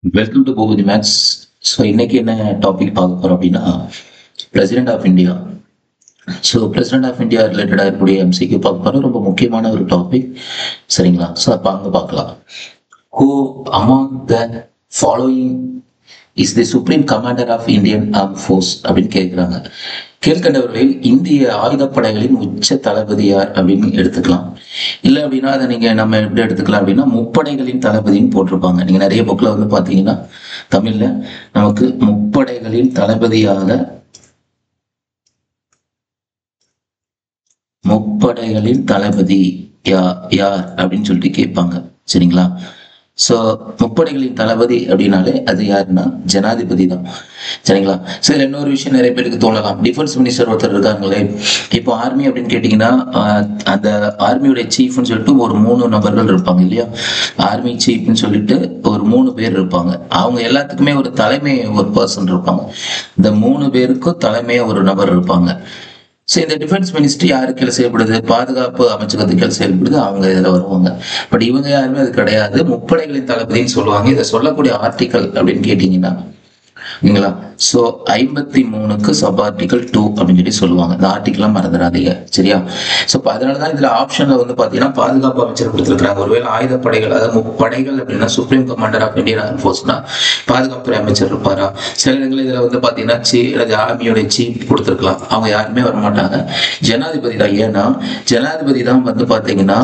Welcome to Boopathi maths. So இன்னைக்கு என்ன topic பார்க்க போறோம் அப்படின்னா president of India. So president of India ரிலேட்டடாக இருக்கக்கூடிய எம்சிக்கு பார்க்க போறோம். ரொம்ப முக்கியமான ஒரு டாபிக், சரிங்களா? ஸோ அப்போ அங்கே பார்க்கலாம். Who among the following is the supreme commander of Indian arm force அப்படின்னு கேட்குறாங்க. கீழ்கண்டவர்களில் இந்திய ஆயுதப்படைகளின் உச்ச தளபதி யார் அப்படின்னு எடுத்துக்கலாம். இல்லை அப்படின்னா அதை நம்ம எப்படி எடுத்துக்கலாம் அப்படின்னா முப்படைகளின் தளபதின்னு போட்டிருப்பாங்க. நீங்க நிறைய புக்கில் வந்து பார்த்தீங்கன்னா தமிழ்ல நமக்கு முப்படைகளின் தளபதியாக முப்படைகளின் தளபதி யார் அப்படின்னு சொல்லிட்டு கேட்பாங்க, சரிங்களா? ஸோ முப்படைகளின் தளபதி அப்படின்னாலே அது யாருன்னா ஜனாதிபதி தான், சரிங்களா? சரி, இன்னொரு விஷயம் நிறைய பேருக்கு தோணலாம், டிஃபென்ஸ் மினிஸ்டர் ஒருத்தர் இருக்காங்களே, இப்போ ஆர்மி அப்படின்னு கேட்டிங்கன்னா அந்த ஆர்மியோட சீஃப்னு சொல்லிட்டு ஒரு 3 நபர்கள் இருப்பாங்க இல்லையா? ஆர்மி சீஃப்னு சொல்லிட்டு ஒரு 3 பேர் இருப்பாங்க. அவங்க எல்லாத்துக்குமே ஒரு தலைமை ஒரு பர்சன் இருப்பாங்க. இந்த 3 பேருக்கும் தலைமையா ஒரு நபர் இருப்பாங்க. ஸோ இந்த டிஃபென்ஸ் மினிஸ்ட்ரி யாரு கீழே செயல்படுது? பாதுகாப்பு அமைச்சகத்துக்கு கீழே செயல்படுது. அவங்க இதில் வருவாங்க. பட் இவங்க யாருமே அது கிடையாது. முப்படைகளின் தளபதினு சொல்லுவாங்க. இதை சொல்லக்கூடிய ஆர்டிக்கல் அப்படின்னு கேட்டீங்கன்னா இல்லைங்களா? ஸோ 53க்கு சப் ஆர்டிகல் 2 அப்படின்னு சொல்லி சொல்லுவாங்க. இந்த ஆர்டிக்கெல்லாம் மறந்துடாதீங்க, சரியா? ஸோ அதனாலதான் இதுல ஆப்ஷன்ல வந்து பாத்தீங்கன்னா பாதுகாப்பு அமைச்சர் கொடுத்துருக்காங்க. ஒருவேளை ஆயுதப்படைகள், அதாவது முப்படைகள் அப்படின்னா supreme commander of Indian arm ஃபோர்ஸ்னா பாதுகாப்புத்துறை அமைச்சர் இருப்பாரா? சில இடங்கள் இதுல வந்து பாத்தீங்கன்னா ஆர்மியோட சீஃப் கொடுத்துருக்கலாம். அவங்க யாருமே வரமாட்டாங்க. ஜனாதிபதி தான். ஏன்னா ஜனாதிபதி தான் வந்து பாத்தீங்கன்னா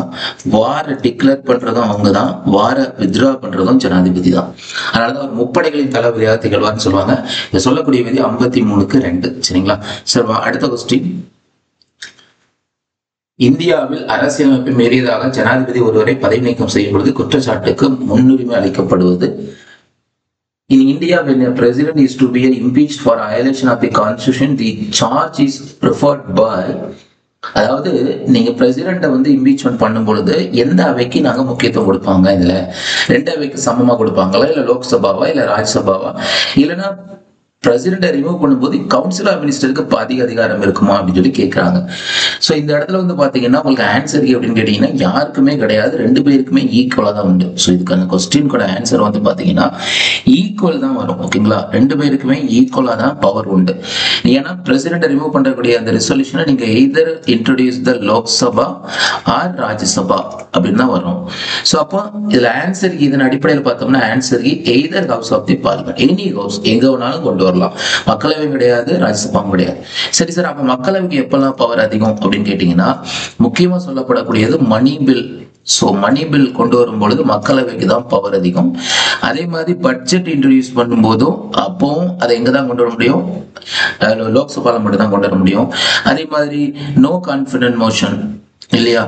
வார டிக்ளேர் பண்றதும் அவங்க தான், வார வித்ரா பண்றதும் ஜனாதிபதி தான். அதனாலதான் ஒரு முப்படைகளின் தளபதியாக திகழ்வார்னு சொல்லுவாங்க. இதை சொல்லக்கூடிய விதி 53க்கு 2, சரிங்களா? சரி, அடுத்த கொஸ்டின். இந்தியாவில் அரசியலமைப்பை மீறியதாக ஜனாதிபதி ஒருவரை பதவி நீக்கம் செய்யும் பொழுது குற்றச்சாட்டுக்கு முன்னுரிமை அளிக்கப்படுவது. In India, when a president is to be impeached for violation of the constitution, the charge is preferred by, அதாவது நீங்க பிரசிடென்ட்டை வந்து இம்பீச்மெண்ட் பண்ணும் பொழுது எந்த அவைக்கு நாங்க முக்கியத்துவம் கொடுப்பாங்க? இதுல 2 அவைக்கு சமமா கொடுப்பாங்களா, இல்ல லோக்சபாவா, இல்ல ராஜ்யசபாவா, இல்லைன்னா பிரசிடென்ட்டை ரிமூவ் பண்ணும்போது கவுன்சில் ஆஃப் மினிஸ்டருக்கு அதிக அதிகாரம் இருக்குமா அப்படின்னு சொல்லி கேட்கறாங்க. ஸோ இந்த இடத்துல வந்து பாத்தீங்கன்னா உங்களுக்கு ஆன்சர் அப்படின்னு கேட்டீங்கன்னா யாருக்குமே கிடையாது, 2 பேருக்குமே ஈக்குவலா தான் உண்டு. ஸோ இதுக்கான கொஸ்டின் ஆன்சர் வந்து பாத்தீங்கன்னா ஈக்குவல் தான் வரும், ஓகேங்களா? 2 பேருக்குமே ஈக்குவலா தான் பவர் உண்டு. ஏன்னா பிரசிடென்ட்டை ரிமூவ் பண்றக்கூடிய அந்த ரெசல்யூஷனை நீங்க எய்தர் இன்ட்ரோடியூஸ் த லோக்சபா ஆர் ராஜ்யசபா அப்படின்னு தான் வரும். ஸோ அப்போ இதுல ஆன்சருக்கு இதன் அடிப்படையில் பார்த்தோம்னா ஆன்சருக்கு either house of the parliament, any house, எங்க வேணாலும் கொண்டு வரலாம். மக்களவையும் கிடையாது, ராஜ்யசபாவும் கிடையாது. சரி சார், அப்ப மக்களவைக்கு எப்பெல்லாம் பவர் அதிகம் அப்படின்னு கேட்டீங்கன்னா முக்கியமா சொல்லப்படக்கூடியது money bill. So money bill கொண்டு வரும் பொழுது மக்களவைக்கு தான் பவர் அதிகம். அதே மாதிரி பட்ஜெட் இன்ட்ரோடியூஸ் பண்ணும் போதும் அப்பவும் அதை எங்க தான் கொண்டு வர முடியும்? லோக்சபால மட்டும் தான் கொண்டு வர முடியும். அதே மாதிரி நோ கான்பிடன்ட் மோஷன் இல்லையா,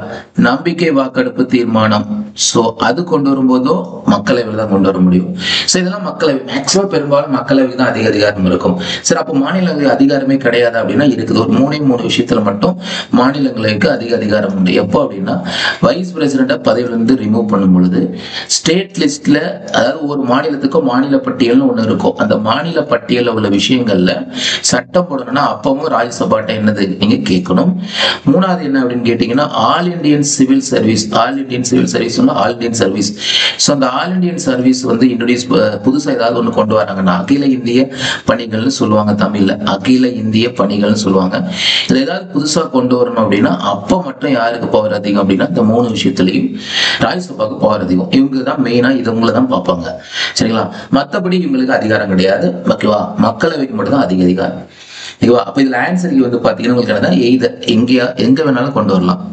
நம்பிக்கை வாக்கெடுப்பு தீர்மானம், சோ அது கொண்டு வரும்போதும் மக்களவையில் தான் கொண்டு வர முடியும். சோ இதெல்லாம் மக்களவை, மேக்சிமம் பெரும்பாலும் மக்களவைக்கு தான் அதிக அதிகாரம் இருக்கும். சரி, அப்போ மாநிலங்களுக்கு அதிகாரமே கிடையாது அப்படின்னா இருக்குது. ஒரு 3 விஷயத்துல மட்டும் மாநிலங்களுக்கு அதிக அதிகாரம் உண்டு. எப்போ அப்படின்னா வைஸ் பிரசிடென்ட்டை பதவியிலிருந்து ரிமூவ் பண்ணும் பொழுது ஸ்டேட் லிஸ்ட்ல, அதாவது ஒரு மாநிலத்துக்கும் மாநில பட்டியல்னு ஒண்ணு இருக்கும். அந்த மாநில பட்டியலில் உள்ள விஷயங்கள்ல சட்டம் போடணும்னா அப்பவும் ராஜ்யசபாட்ட என்னது நீங்க கேட்கணும். 3வது என்ன அப்படின்னு கேட்டீங்கன்னா all Indian civil service. All Indian civil service, all Indian service. So அந்த ஆல் இண்டியன் சர்வீஸ் வந்து இன்ட்ரோடியூஸ் புதுசாக ஏதாவது ஒன்று கொண்டு வராங்கன்னா அகில இந்திய பணிகள்னு சொல்லுவாங்க தமிழ்ல, அகில இந்திய பணிகள்னு சொல்லுவாங்க. இதுல ஏதாவது புதுசா கொண்டு வரணும் அப்படின்னா அப்ப மட்டும் யாருக்கு பவர் அதிகம் அப்படின்னா இந்த 3 விஷயத்திலையும் ராஜ்யசபாவுக்கு பவர் அதிகம். இவங்க தான் மெயினா இவங்களை தான் பார்ப்பாங்க, சரிங்களா? மற்றபடி இவங்களுக்கு அதிகாரம் கிடையாது, ஓகேவா? மக்களவைக்கு மட்டும் தான் அதிக அதிகாரம், ஓகேவா? அப்ப இதுல ஆன்சருக்கு வந்து பாத்தீங்கன்னா உங்களுக்கு எங்க வேணாலும் கொண்டு வரலாம்.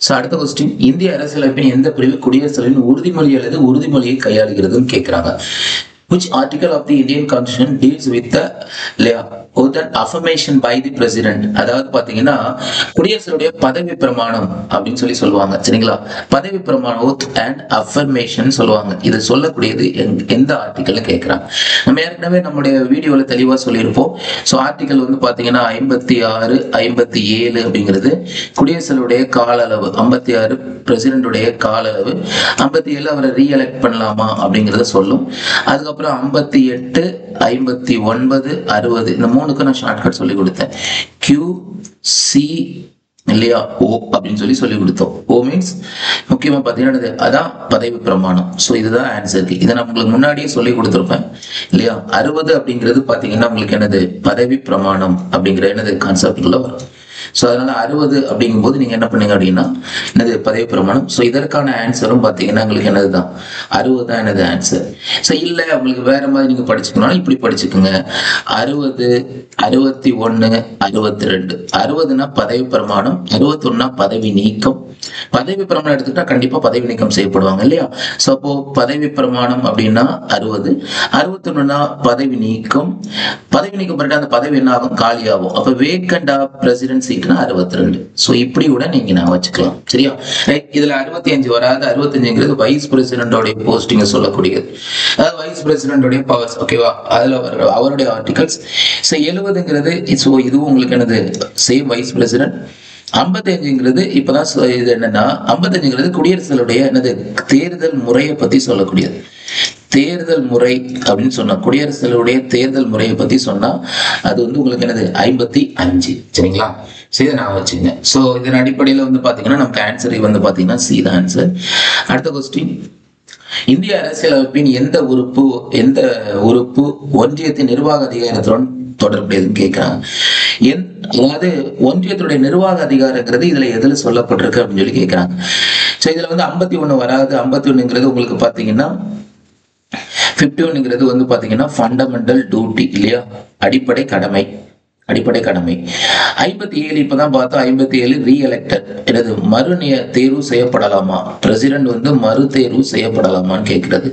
சோ அடுத்த கொஸ்டின், இந்திய அரசியலமைப்பின் எந்த பிரிவு குடியரசுத் தலைவரின் உறுதிமொழி அல்லது உறுதிமொழியை கையாளுகிறதுன்னு கேட்கிறாங்க. Which article of the Indian Constitution deals with the affirmation by the president? அதாவது பாத்தீங்கன்னா குடியரசுடைய பதவி பிரமாணம் அப்படின்னு சொல்லுவாங்க, சரிங்களா? பதவி பிரமாணம், oath and affirmation சொல்லுவாங்க. இது சொல்லக்கூடியது எந்த ஆர்டிக்கல்னு கேட்கிறாங்க. நம்ம ஏற்கனவே நம்முடைய வீடியோல தெளிவா சொல்லியிருப்போம். ஸோ ஆர்டிக்கல் வந்து பாத்தீங்கன்னா 56, 57 அப்படிங்கிறது குடியரசுடைய கால அளவு, 56 பிரசிடென்டுடைய கால அளவு, 57 அவரை ரீஎலெக்ட் பண்ணலாமா அப்படிங்கிறத சொல்லும். அதுக்கப்புறம் 58, 59, 60 இந்த 3க்கு நான் ஷார்ட்கட் சொல்லி கொடுத்தேன். QC இல்லையா? ஓ அப்படின்னு சொல்லி கொடுத்தோம். ஓ மீன்ஸ் முக்கியமா பாத்தீங்கன்னா அதான் பதவி பிரமாணம். ஸோ இதுதான் ஆன்சருக்கு. இதை நான் உங்களுக்கு முன்னாடியே சொல்லி கொடுத்துருப்பேன் இல்லையா? 60 அப்படிங்கிறது பாத்தீங்கன்னா உங்களுக்கு என்னது பதவி பிரமாணம் அப்படிங்கிற என்னது கான்செப்ட்ல வரும். ஸோ அதனால 60 அப்படிங்கும் போது நீங்க என்ன பண்ணீங்க அப்படின்னா என்னது பதவி பிரமாணம். ஸோ இதற்கான ஆன்சரும் பாத்தீங்கன்னா உங்களுக்கு என்னதுதான் 60 தான் என்னது ஆன்சர். ஸோ இல்ல உங்களுக்கு வேற மாதிரி நீங்க படிச்சுக்கணும், இப்படி படிச்சுக்கோங்க. 60, 61, 62. 60னா பதவி பிரமாணம், 61னா பதவி நீக்கம். பதவி பிரமாணம் எடுத்துக்கிட்டா கண்டிப்பா பதவி நீக்கம் செய்யப்படுவாங்க இல்லையா? சோ அப்போ பதவி பிரமாணம் அப்படின்னா 60, 61னா பதவி நீக்கம். பதவி நீக்கம் பண்ணிட்டு அந்த பதவி என்ன ஆகும்? காலியாகும். அப்ப வேக்கண்ட் ஆஃப் பிரசிடென்ட் சீட்னா 62. சோ இப்படி கூட நீங்க நான் வச்சுக்கலாம். சரியா? ரைட். இதுல 65 வராது. 65ங்கிறது வைஸ் பிரசிடென்டோட போஸ்டிங் சொல்லக்கூடியது. அதாவது வைஸ் பிரசிடென்டோட பவர்ஸ். ஓகேவா? அதுல அவருடைய ஆர்டிகல்ஸ். சோ 70ங்கிறது சோ இதுவும் உங்களுக்கு என்னது சேம் வைஸ் பிரசிடென்ட். 55ங்கிறது இப்பதான் இது என்னன்னா 55ங்கிறது குடியரசுடைய என்னது தேர்தல் முறையை பத்தி சொல்லக்கூடியது. தேர்தல் முறை அப்படின்னு சொன்னா குடியரசுடைய தேர்தல் முறையை பத்தி சொன்னா அது வந்து உங்களுக்கு என்னது 55. சரிங்களா? இதை நான் வச்சுங்க. சோ இதன் அடிப்படையில வந்து பாத்தீங்கன்னா நமக்கு ஆன்சர் வந்து பாத்தீங்கன்னா சி தான் ஆன்சர். அடுத்த கொஸ்டின், இந்திய அரசியலமைப்பின் எந்த உறுப்பு ஒன்றியத்தின் நிர்வாக அதிகாரத்துடன் தொடர்புடையதுன்னு கேட்கிறாங்க. அதாவது ஒன்றியத்துடைய நிர்வாக அதிகாரங்கிறது இதுல எதுல சொல்லப்பட்டிருக்கு அப்படின்னு சொல்லி கேட்கிறாங்க. சோ இதுல வந்து 51 வராது. 51ங்கிறது உங்களுக்கு பாத்தீங்கன்னா 51ங்கிறது வந்து பாத்தீங்கன்னா ஃபண்டமெண்டல் டியூட்டி இல்லையா? அடிப்படை கடமை. 57 இப்பதான் பார்த்தோம். 57 ரீஎலெக்டட். எனது தேர்வு செய்யப்படலாமா? பிரசிடென்ட் வந்து மறு தேர்வு செய்யப்படலாமான்னு கேட்கிறது.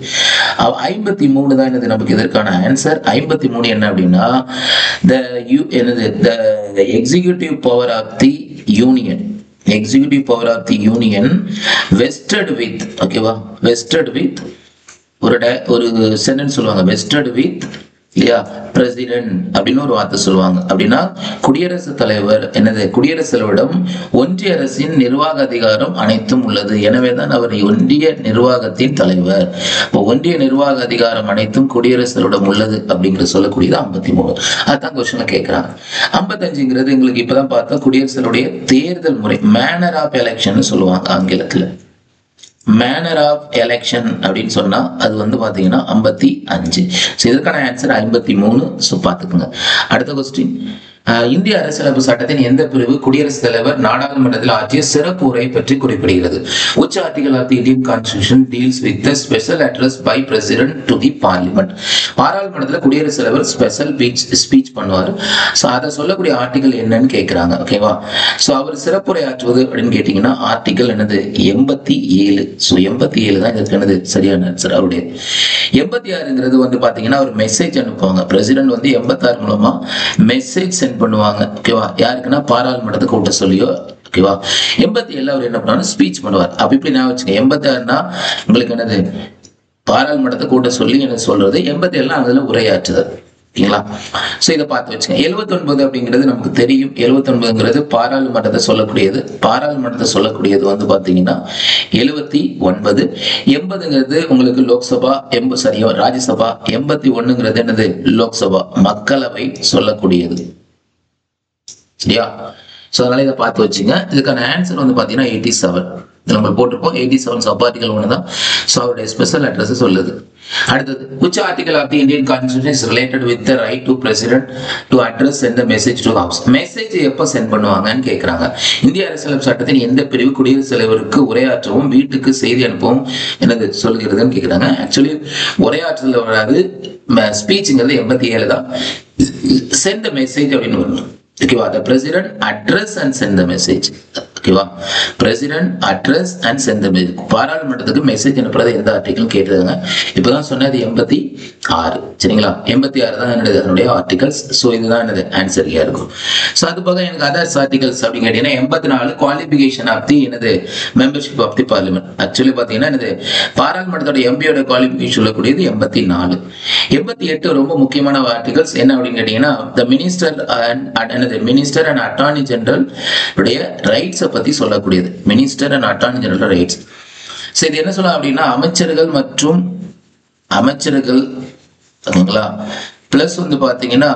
53 தான் என்னது நமக்கு இதற்கான ஆன்சர். 53 என்ன அப்படின்னா the executive power of the union. Executive power of the union vested with, ஓகேவா? vested with ஒரு சென்டென்ஸ் சொல்லுவாங்க, vested with இல்லையா பிரசிடென்ட் அப்படின்னு ஒரு வார்த்தை சொல்லுவாங்க. அப்படின்னா குடியரசுத் தலைவர் குடியரசுவிடம் ஒன்றிய அரசின் நிர்வாக அதிகாரம் அனைத்தும் உள்ளது. எனவேதான் அவர் ஒன்றிய நிர்வாகத்தின் தலைவர். ஒன்றிய நிர்வாக அதிகாரம் அனைத்தும் குடியரசுவிடம் உள்ளது அப்படிங்கிற சொல்லக்கூடியது 53. அதான் கொஸ்டின்ல கேட்கிறாங்க. 55ங்கிறது எங்களுக்கு இப்பதான் பார்த்தா குடியரசுடைய தேர்தல் முறை, மேனர் ஆஃப் எலெக்ஷன் சொல்லுவாங்க ஆங்கிலத்துல. மேனர் ஆஃப் எலெக்ஷன் அப்படின்னு சொன்னா அது வந்து பாத்தீங்கன்னா 55. இதற்கான ஆன்சர் 53. சோ பாத்துக்கோங்க. அடுத்த கொஸ்டின், இந்திய அரசியலமைப்பு சட்டத்தின் எந்த பிரிவு குடியரசுத் தலைவர் நாடாளுமன்றத்தில் ஆற்றிய சிறப்பு உரை பற்றி குறிப்பிடுகிறது? Which article of the Indian Constitution deals with the special address by President to the Parliament? பாராளுமன்றத்தில் குடியரசுத் தலைவர் ஸ்பெஷல் ஸ்பீச் பண்ணுவார். சோ அதை சொல்லக்கூடிய ஆர்டிகல் என்னன்னு கேட்கிறாங்க. ஓகேவா? சோ அவர் சிறப்புரை ஆற்றுவது அப்படின்னு கேட்டீங்கன்னா ஆர்டிகல் என்னது 87. சோ 87 தான் இதுக்கு என்னது சரியான ஆன்சர். அவருடைய 86ங்கிறது வந்து பாத்தீங்கன்னா ஒரு மெசேஜ் அனுப்புவாங்க. பிரசிடென்ட் வந்து 86 மூலமா மெசேஜ் சென்ட் பண்ணுவாங்க. ஓகேவா? யாருக்குன்னா பாராளுமன்றத்தை கூட்ட சொல்லியோ. ஓகேவா? 87 அவர் என்ன பண்ணுவாரு? ஸ்பீச் பண்ணுவார். அப்ப இப்படி நான் வச்சுக்கேன். 86னா உங்களுக்கு என்னது பாராளுமன்றத்தை கூட்ட சொல்லி என்ன சொல்றது, 87 அதுல உரையாற்றுதல். ஓகேங்களா? சோ இதை பார்த்து வச்சுங்க. 79 அப்படிங்கிறது நமக்கு தெரியும். 79ங்கிறது பாராளுமன்றத்தை சொல்லக்கூடியது வந்து பாத்தீங்கன்னா 79. 80ங்கிறது உங்களுக்கு லோக்சபா, ராஜ்யசபா. 81ங்கிறது என்னது லோக்சபா, மக்களவை சொல்லக்கூடியது. சரியா? சோ அதனால இதை பார்த்து வச்சுங்க. இதுக்கான ஆன்சர் வந்து பாத்தீங்கன்னா 87. நம்ம போட்டிருப்போம் 87 சப்பார்டிகல் 1 தான். சோ அவருடைய ஸ்பெஷல் அட்ரஸ் சொல்லுது. அடுத்தது, which article of the Indian Constitution is related with the right to president to address send the message to house? Message எப்ப சென்ட் பண்ணுவாங்கன்னு கேக்குறாங்க. இந்திய அரசியலமைப்பு சட்டத்தின் எந்த பிரிவு குடியரசுத் தலைவருக்கு உரையாற்றவும் வீட்டுக்கு செய்தி அனுப்பவும் என்னது சொல்கிறதுன்னு கேக்குறாங்க. ஆக்சுவலி உரையாற்றுதல் வராது, ஸ்பீச்ங்கிறது 87 தான். சென்ட் மெசேஜ் அப்படின்னு வரும். ஓகேவா? the president address and send the message. ஓகேவா? President address and send the message. பாராளுமன்றத்துக்கு மெசேஜ் அனுப்புறது எந்த ஆர்டிகல் கேட்டதுங்க. இப்பதான் சொன்னது 86. சரிங்களா? 86 தான் என்னது அதனுடைய ஆர்டிகல்ஸ். சோ இதுதான் என்னது ஆன்சரியா இருக்கும். சோ அது போக எனக்கு அதர்ஸ் ஆர்டிகல்ஸ் அப்படின்னு கேட்டீங்கன்னா 84 குவாலிஃபிகேஷன் ஆஃப் தி என்னது membership of the parliament. Actually பாத்தீங்கன்னா என்னது பாராளுமன்றத்தோட எம்பியோட குவாலிஃபிகேஷன் சொல்லக்கூடியது 84. 88 ரொம்ப முக்கியமான ஆர்டிகல்ஸ் என்ன அப்படின்னு கேட்டீங்கன்னா the minister and attorney general உடைய ரைட்ஸ் பத்தி சொல்லக்கூடியது. Minister and attorney general rights. சரி, இது என்ன சொல்லலாம் அப்படின்னா அமைச்சர்கள் ஓகேங்களா, பிளஸ் வந்து பாத்தீங்கன்னா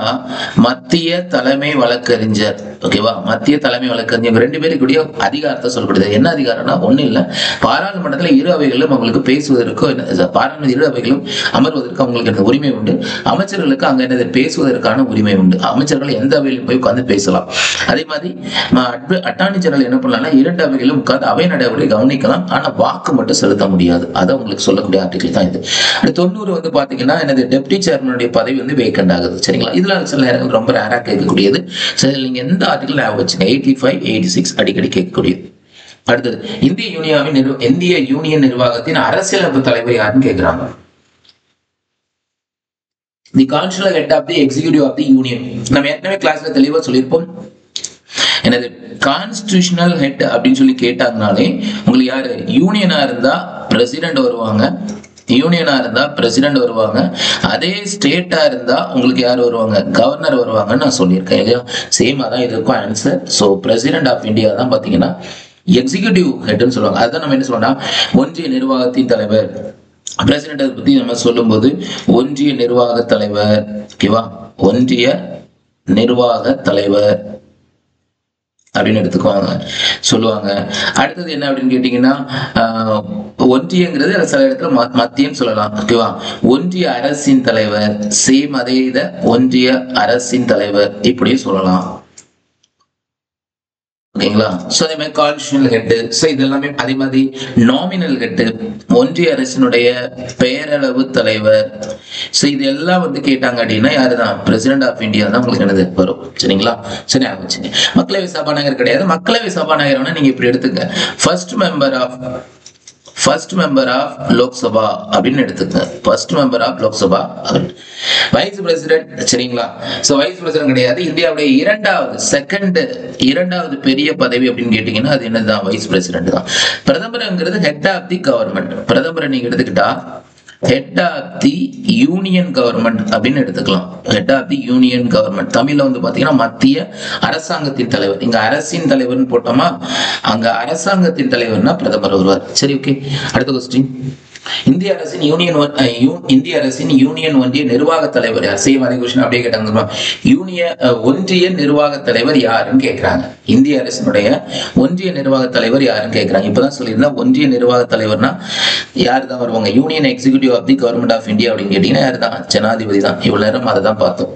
மத்திய தலைமை வழக்கறிஞர் ஓகேவா, மத்திய தலைமை வழக்கறிஞர் இவங்க 2 பேருக்குரிய அதிகாரத்தை சொல்லப்படுது. என்ன அதிகாரம்னா ஒண்ணு இல்ல, பாராளுமன்றத்துல இரு அவைகளிலும் அவங்களுக்கு பேசுவதற்கும் பாராளுமன்ற இரு அவைகளும் அமர்வதற்கு அவங்களுக்கு உரிமை உண்டு. அமைச்சர்களுக்கு அங்க என்னது பேசுவதற்கான உரிமை உண்டு. அமைச்சர்கள் எந்த அவையிலும் போய் உட்கார்ந்து பேசலாம். அதே மாதிரி அட்டார்னி ஜெனரல் என்ன பண்ணலாம்னா 2 அவைகளிலும் உட்கார்ந்து அவை நடைமுறை கவனிக்கலாம், ஆனா வாக்கு மட்டும் செலுத்த முடியாது. அதை உங்களுக்கு சொல்லக்கூடிய ஆர்டிகல் தான் இது. 90 வந்து பாத்தீங்கன்னா என்னது டெப்டி சேர்மனுடைய பதவி வந்து வேக்கண்ட் ஆகுது. சரிங்களா, இதுல சில நேரங்கள் ரொம்ப ரேரா கேட்கக்கூடியது. சரி, நீங்க எந்த ஆர்டிகல் ஞாபகம் வச்சுங்க, 85, 86 அடிக்கடி கேட்கக்கூடியது. அடுத்தது இந்திய யூனியன் நிர்வாகத்தின் அரசியலமைப்பு தலைவர் யாருன்னு கேட்கிறாங்க. The constitutional head of the executive of the union. நம்ம ஏற்கனவே கிளாஸ்ல தெளிவா சொல்லியிருப்போம். என்னது கான்ஸ்டிடியூஷனல் ஹெட் அப்படின்னு சொல்லி கேட்டாங்கனாலே உங்களுக்கு யாரு, யூனியனா இருந்தா பிரசிடென்ட் வருவாங்க, யூனியனா இருந்தா பிரசிடென்ட் வருவாங்க. அதே ஸ்டேட்டா இருந்தா உங்களுக்கு யார் வருவாங்க, கவர்னர் வருவாங்கன்னு நான் சொல்லியிருக்கேன் இல்லையா. சேம் அதான் இதுக்கும் answer. So president of India தான் பாத்தீங்கன்னா எக்ஸிகியூட்டிவ் ஹெட்னு சொல்லுவாங்க. அதுதான் நம்ம என்ன சொல்லணும்னா ஒன்றிய நிர்வாகத்தின் தலைவர். பிரசிடென்ட் பத்தி நம்ம சொல்லும் போது ஒன்றிய நிர்வாக தலைவர், ஓகேவா, ஒன்றிய நிர்வாக தலைவர் அப்படின்னு எடுத்துக்குவாங்க சொல்லுவாங்க. அடுத்தது என்ன அப்படின்னு கேட்டீங்கன்னா ஒன்றியங்கிறது சில இடத்துல மத்தியன்னு சொல்லலாம். ஓகேவா, ஒன்றிய அரசின் தலைவர், சேம் அதே இதை ஒன்றிய அரசின் தலைவர் இப்படியே சொல்லலாம். ஓகேங்களா, சோ அதே மாதிரி கான்ஸ்டிடியூஷனல் ஹெட், சோ இது எல்லாமே அதே மாதிரி நாமினல் ஹெட், ஒன்றிய அரசினுடைய பெயரளவு தலைவர். சோ இது எல்லாம் வந்து கேட்டாங்க அப்படின்னா யாருதான், பிரசிடென்ட் ஆஃப் இந்தியா தான் உங்களுக்கு என்னது வரும். சரிங்களா, சரி ஆரம்பிச்சுங்க. மக்களவை சபாநாயகர் கிடையாது. மக்களவை சபாநாயகர்னா நீங்க இப்படி எடுத்துங்க, ஃபர்ஸ்ட் மெம்பர் ஆஃப் லோக்சபா அப்படின்னு எடுத்துங்க. First member of Lok Sabha. Vice president, சரிங்களா. சோ வைஸ் பிரசிடென்ட் கிடையாது. இந்தியாவுடைய இரண்டாவது பெரிய பதவி அப்படின்னு கேட்டீங்கன்னா அது என்னதான், வைஸ் பிரசிடென்ட் தான். பிரதமர்ங்கிறது ஹெட் ஆஃப் தி கவர்மெண்ட். பிரதமரை நீங்க எடுத்துக்கிட்டா head of the union government அப்படின்னு எடுத்துக்கலாம். Head of the union government தமிழ்ல வந்து பாத்தீங்கன்னா மத்திய அரசாங்கத்தின் தலைவர். இங்க அரசின் தலைவர்னு போட்டோமா, அங்க அரசாங்கத்தின் தலைவர்னா பிரதமர் வருவார். சரி, ஓகே. அடுத்த கொஸ்டின், இந்திய அரசின் யூனியன் ஒன்றிய நிர்வாக தலைவர் யார்? சேம் அதே கொஸ்டின் அப்படியே கேட்டாங்க. ஒன்றிய நிர்வாக தலைவர் யாருன்னு கேட்கிறாங்க. இந்திய அரசினுடைய ஒன்றிய நிர்வாக தலைவர் யாருன்னு கேட்கிறாங்க. இப்பதான் சொல்லியிருந்தா ஒன்றிய நிர்வாக தலைவர்னா யாரு தான் வருவாங்க, union executive of the government of India அப்படின்னு கேட்டீங்கன்னா யாரு தான், ஜனாதிபதி தான். இவ்வளவு நேரம் அதை தான் பார்த்தோம்.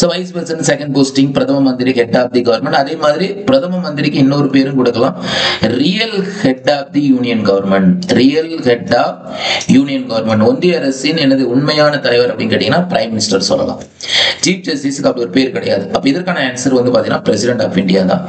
So vice president second posting, பிரதம மந்திரி ஹெட் ஆஃப் தி கவர்மெண்ட். அதே மாதிரி பிரதம மந்திரிக்கு இன்னொரு பேரும் கொடுக்கலாம், real head of the union government. Real head of union government, ஒன்றிய அரசின் எனது உண்மையான தலைவர் அப்படின்னு கேட்டீங்கன்னா பிரைம் மினிஸ்டர் சொல்லலாம். சீஃப் ஜஸ்டிஸ்க்கு அப்படி ஒரு பேர் கிடையாது. அப்ப இதற்கான ஆன்சர் வந்து பாத்தீங்கன்னா பிரசிடென்ட் ஆஃப் இந்தியா தான்.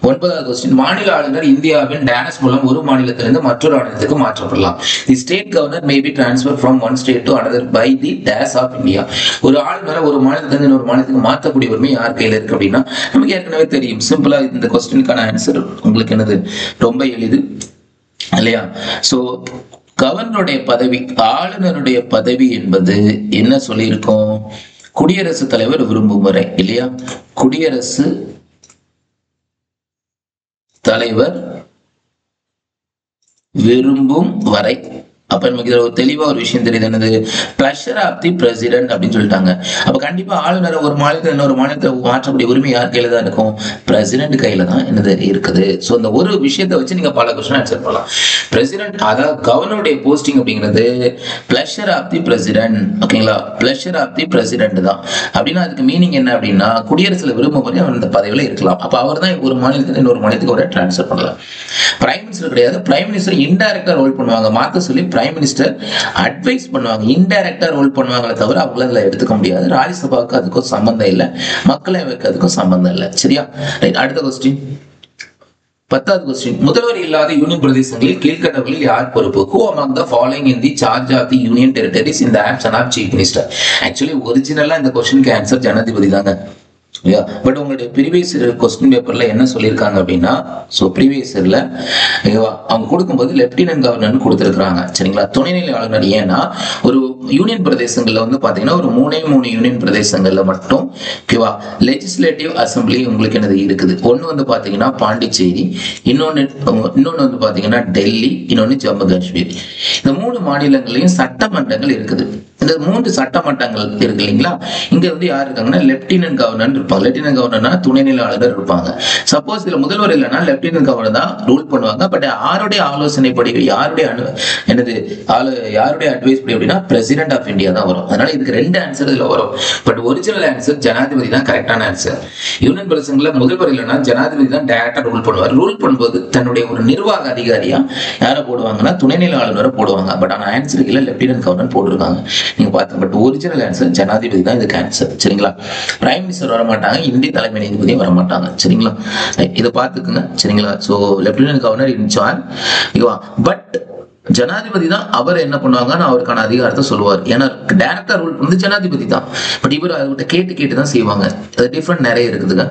9வது கொஸ்டின், மாநில ஆளுநர் இந்தியாவின் டேனஸ் மூலம் ஒரு மாநிலத்திலிருந்து மற்றொரு மாநிலத்துக்கு மாற்றப்படலாம். The state governor may be transfer from one state to another by the days of India. ஒரு ஆளுநரை ஒரு மாநிலத்திலிருந்து இன்னொரு மாநிலத்துக்கு மாற்றக்கூடிய உரிமை யார் கையில இருக்கு அப்படின்னா நமக்கு ஏற்கனவே தெரியும். சிம்பிளா இந்த கொஸ்டினுக்கான ஆன்சர் உங்களுக்கு என்னது, ரொம்ப எளிது இல்லையா. சோ கவர்னருடைய பதவி, ஆளுநருடைய பதவி என்பது என்ன சொல்லியிருக்கோம், குடியரசுத் தலைவர் விரும்பும் முறை இல்லையா. குடியரசு தலைவர் விரும்பும் வரை. அப்ப நமக்கு இதுல ஒரு தெளிவா ஒரு விஷயம் தெரியுது, என்னது, பிளஷர் ஆஃப் தி பிரசிடென்ட் அப்படின்னு சொல்லிட்டாங்க. அப்ப கண்டிப்பா ஆளுநரை ஒரு மாநிலத்தில் இன்னொரு மாநிலத்தை மாற்றக்கூடிய உரிமை யார் கையில தான் இருக்கும், பிரசிடென்ட் கையில தான் என்னது இருக்குது. சோ இந்த ஒரு விஷயத்தை வச்சு நீங்க பல கொஸ்டின் ஆன்சர் பண்ணலாம். பிரசிடென்ட், அதாவது கவர்னருடைய போஸ்டிங் அப்படிங்கிறது பிளஷர் ஆஃப் தி பிரசிடென்ட். ஓகேங்களா, பிளஷர் ஆஃப் தி பிரசிடென்ட் தான். அப்படின்னா அதுக்கு மீனிங் என்ன அப்படின்னா குடியரசுல விரும்பும் போது அவர் இந்த பதவியில இருக்கலாம். அப்ப அவர் தான் ஒரு மாநிலத்தில் இன்னொரு மாநிலத்துக்கு ஒரு டிரான்ஸ்ஃபர் பண்ணலாம். பிரைம் மினிஸ்டர் கிடையாது. பிரைம் மினிஸ்டர் இன்டைரக்டா ரோல் பண்ணுவாங்க, மாத்த சொல்லி பிரைம் மினிஸ்டர் அட்வைஸ் பண்ணுவாங்க, இன்டைரக்டா ரோல் பண்ணுவாங்களே தவிர அவங்கள அதுல எடுத்துக்க முடியாது. ராஜ்யசபாவுக்கு அதுக்கும் சம்பந்தம் இல்லை, மக்களவைக்கு அதுக்கும் சம்பந்தம் இல்லை. சரியா, அடுத்த கொஸ்டின் 10வது கொஸ்டின், முதல்வர் இல்லாத யூனியன் பிரதேசங்களில் கீழ்கண்டவர்களில் யார் பொறுப்பு? Who among the following in the charge of the union territories in the absence of chief minister? Actually ஒரிஜினலா இந்த கொஸ்டினுக்கு ஆன்சர் ஜனாதிபதி தாங்க. பட் உங்களுடைய ப்ரீவியஸ் கொஸ்டின் பேப்பர்ல என்ன சொல்லியிருக்காங்க அப்படின்னா, ஸோ ப்ரீவியஸ் இயர்ல அவங்க கொடுக்கும்போது லெப்டினன்ட் கவர்னர் கொடுத்துருக்காங்க. சரிங்களா, துணைநிலை ஆளுநர். ஏன்னா ஒரு யூனியன் பிரதேசங்கள்ல வந்து பாத்தீங்கன்னா ஒரு 3 யூனியன் பிரதேசங்கள்ல மட்டும் ஓகேவா லெஜிஸ்லேட்டிவ் அசம்பிளி உங்களுக்கு என்னது இருக்குது. ஒன்னு வந்து பாத்தீங்கன்னா பாண்டிச்சேரி, இன்னொன்னு வந்து பாத்தீங்கன்னா டெல்லி, இன்னொன்னு ஜம்மு காஷ்மீர். இந்த 3 மாநிலங்களையும் சட்டமன்றங்கள் இருக்குது. இந்த 3 சட்டமன்றங்கள் இருக்கு இல்லைங்களா, இங்க வந்து யார் இருக்காங்கன்னா லெப்டினன்ட் கவர்னர் இருப்பாங்க. லெப்டினன்ட் கவர்னர்னா துணைநிலை ஆளுநர் இருப்பாங்க. சப்போஸ் இதுல முதல்வர் இல்லைன்னா லெப்டினன்ட் கவர்னர் தான் ரூல் பண்ணுவாங்க. பட் யாருடைய ஆலோசனைப்படி, யாருடைய அட்வைஸ் படி அப்படின்னா பிரசிடென்ட் ஆஃப் இந்தியா தான் வரும். அதனால இதுக்கு 2 ஆன்சர் இதுல வரும். பட் ஒரிஜினல் ஆன்சர் ஜனாதிபதி தான் கரெக்டான ஆன்சர். யூனியன் பிரதேசங்கள்ல முதல்வர் இல்லைன்னா ஜனாதிபதி தான் டைரக்டா ரூல் பண்ணுவார். ரூல் பண்ணும்போது தன்னுடைய ஒரு நிர்வாக அதிகாரியா யாரை போடுவாங்கன்னா துணைநிலை ஆளுநரை போடுவாங்க. பட் ஆனா ஆன்சருக்கு இல்ல லெப்டினன்ட் கவர்னர் போட்டிருக்காங்க நீங்க பார்த்தா. பட் ஒரிஜினல் ஆன்சர் ஜனாதிபதி தான் இதுக்கு ஆன்சர். சரிங்களா, பிரைம் மினிஸ்டர் வர மாட்டாங்க, இந்திய தலைமை நீதிபதியும் வர மாட்டாங்க. சரிங்களா, இதை பார்த்துக்குங்க. சரிங்களா, so lieutenant governor in charge. But ஜனாதிபதி தான் அவர் என்ன பண்ணுவாங்கன்னு அவருக்கான அதிகாரத்தை சொல்லுவார். ஏன்னா டைரக்டா ரூல் வந்து ஜனாதிபதி தான். பட் இவர் அவர்கிட்ட கேட்டு தான் செய்வாங்க. டிஃபரெண்ட் நிறைய இருக்குதுங்க.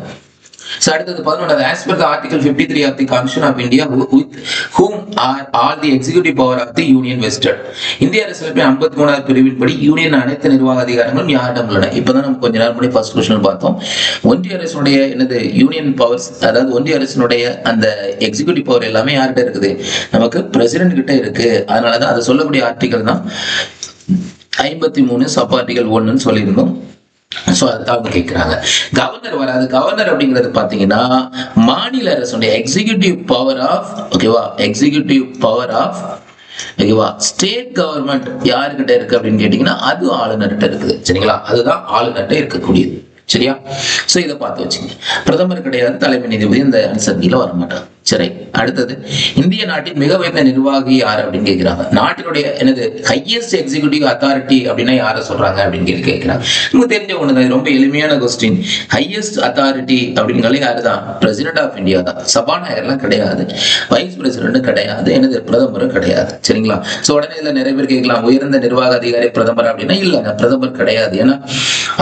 So, அடுத்தது 11வது, as per the article 53 of the Constitution of India, with whom are all the executive power of the union vested. இந்திய அரசியலமைப்பின் 53வது பிரிவின் படி யூனியன் அனைத்து நிர்வாக அதிகாரங்களும் யாரிடம் உள்ளன? இப்பதான் நம்ம கொஞ்ச நேரம் முன்னாடி ஃபர்ஸ்ட் கொஸ்டின் பார்த்தோம். ஒன்றிய அரசுடைய என்னது யூனியன் பவர்ஸ், அதாவது ஒன்றிய அரசினுடைய அந்த எக்ஸிகியூட்டிவ் பவர் எல்லாமே யார்கிட்ட இருக்குது? நமக்கு பிரசிடென்ட் கிட்ட இருக்கு. அதனாலதான் அதை சொல்லக்கூடிய ஆர்டிகல் தான் 53 சப் ஆர்டிகல் 1ன்னு சொல்லியிருந்தோம். அவங்க கேட்கிறாங்க. கவர்னர் வராது. கவர்னர் அப்படிங்கிறது பாத்தீங்கன்னா மாநில அரசுடைய எக்ஸிகியூட்டிவ் பவர் ஆஃப், ஓகேவா, எக்ஸிகியூட்டிவ் பவர் ஆஃப், ஓகேவா, ஸ்டேட் கவர்மெண்ட் யாருக்கிட்ட இருக்கு அப்படின்னு கேட்டீங்கன்னா அது ஆளுநர்கிட்ட இருக்குது. சரிங்களா, அதுதான் ஆளுநர்கிட்ட இருக்கக்கூடியது. சரியா, சோ இதை பார்த்து வச்சுங்க. பிரதமர் கிடையாது, தலைமை நீதிபதி இந்த ஆன்சர் வர மாட்டாங்க. சரி, அடுத்தது, இந்திய நாட்டின் மிக உயர்ந்த நிர்வாகி யார் அப்படின்னு கேட்கிறாங்க. நாட்டினுடைய என்னது ஹையஸ்ட் எக்ஸிகியூட்டிவ் அத்தாரிட்டி அப்படின்னா யாரை சொல்றாங்க அப்படின்னு கேட்கிறாங்க. நமக்கு தெரிஞ்ச ஒண்ணுதான், ரொம்ப எளிமையான கொஸ்டின். ஹையஸ்ட் அத்தாரிட்டி அப்படின்னாலே யாருதான்? பிரசிடென்ட் ஆஃப் இந்தியா தான். சபாநாயகர்லாம் கிடையாது, வைஸ் பிரசிடென்ட் கிடையாது, என்னது பிரதமரும் கிடையாது. சரிங்களா, சோ உடனே இதுல நிறைய பேர் கேட்கலாம், உயர்ந்த நிர்வாக அதிகாரி பிரதமர் அப்படின்னா இல்லைங்க, பிரதமர் கிடையாது. ஏன்னா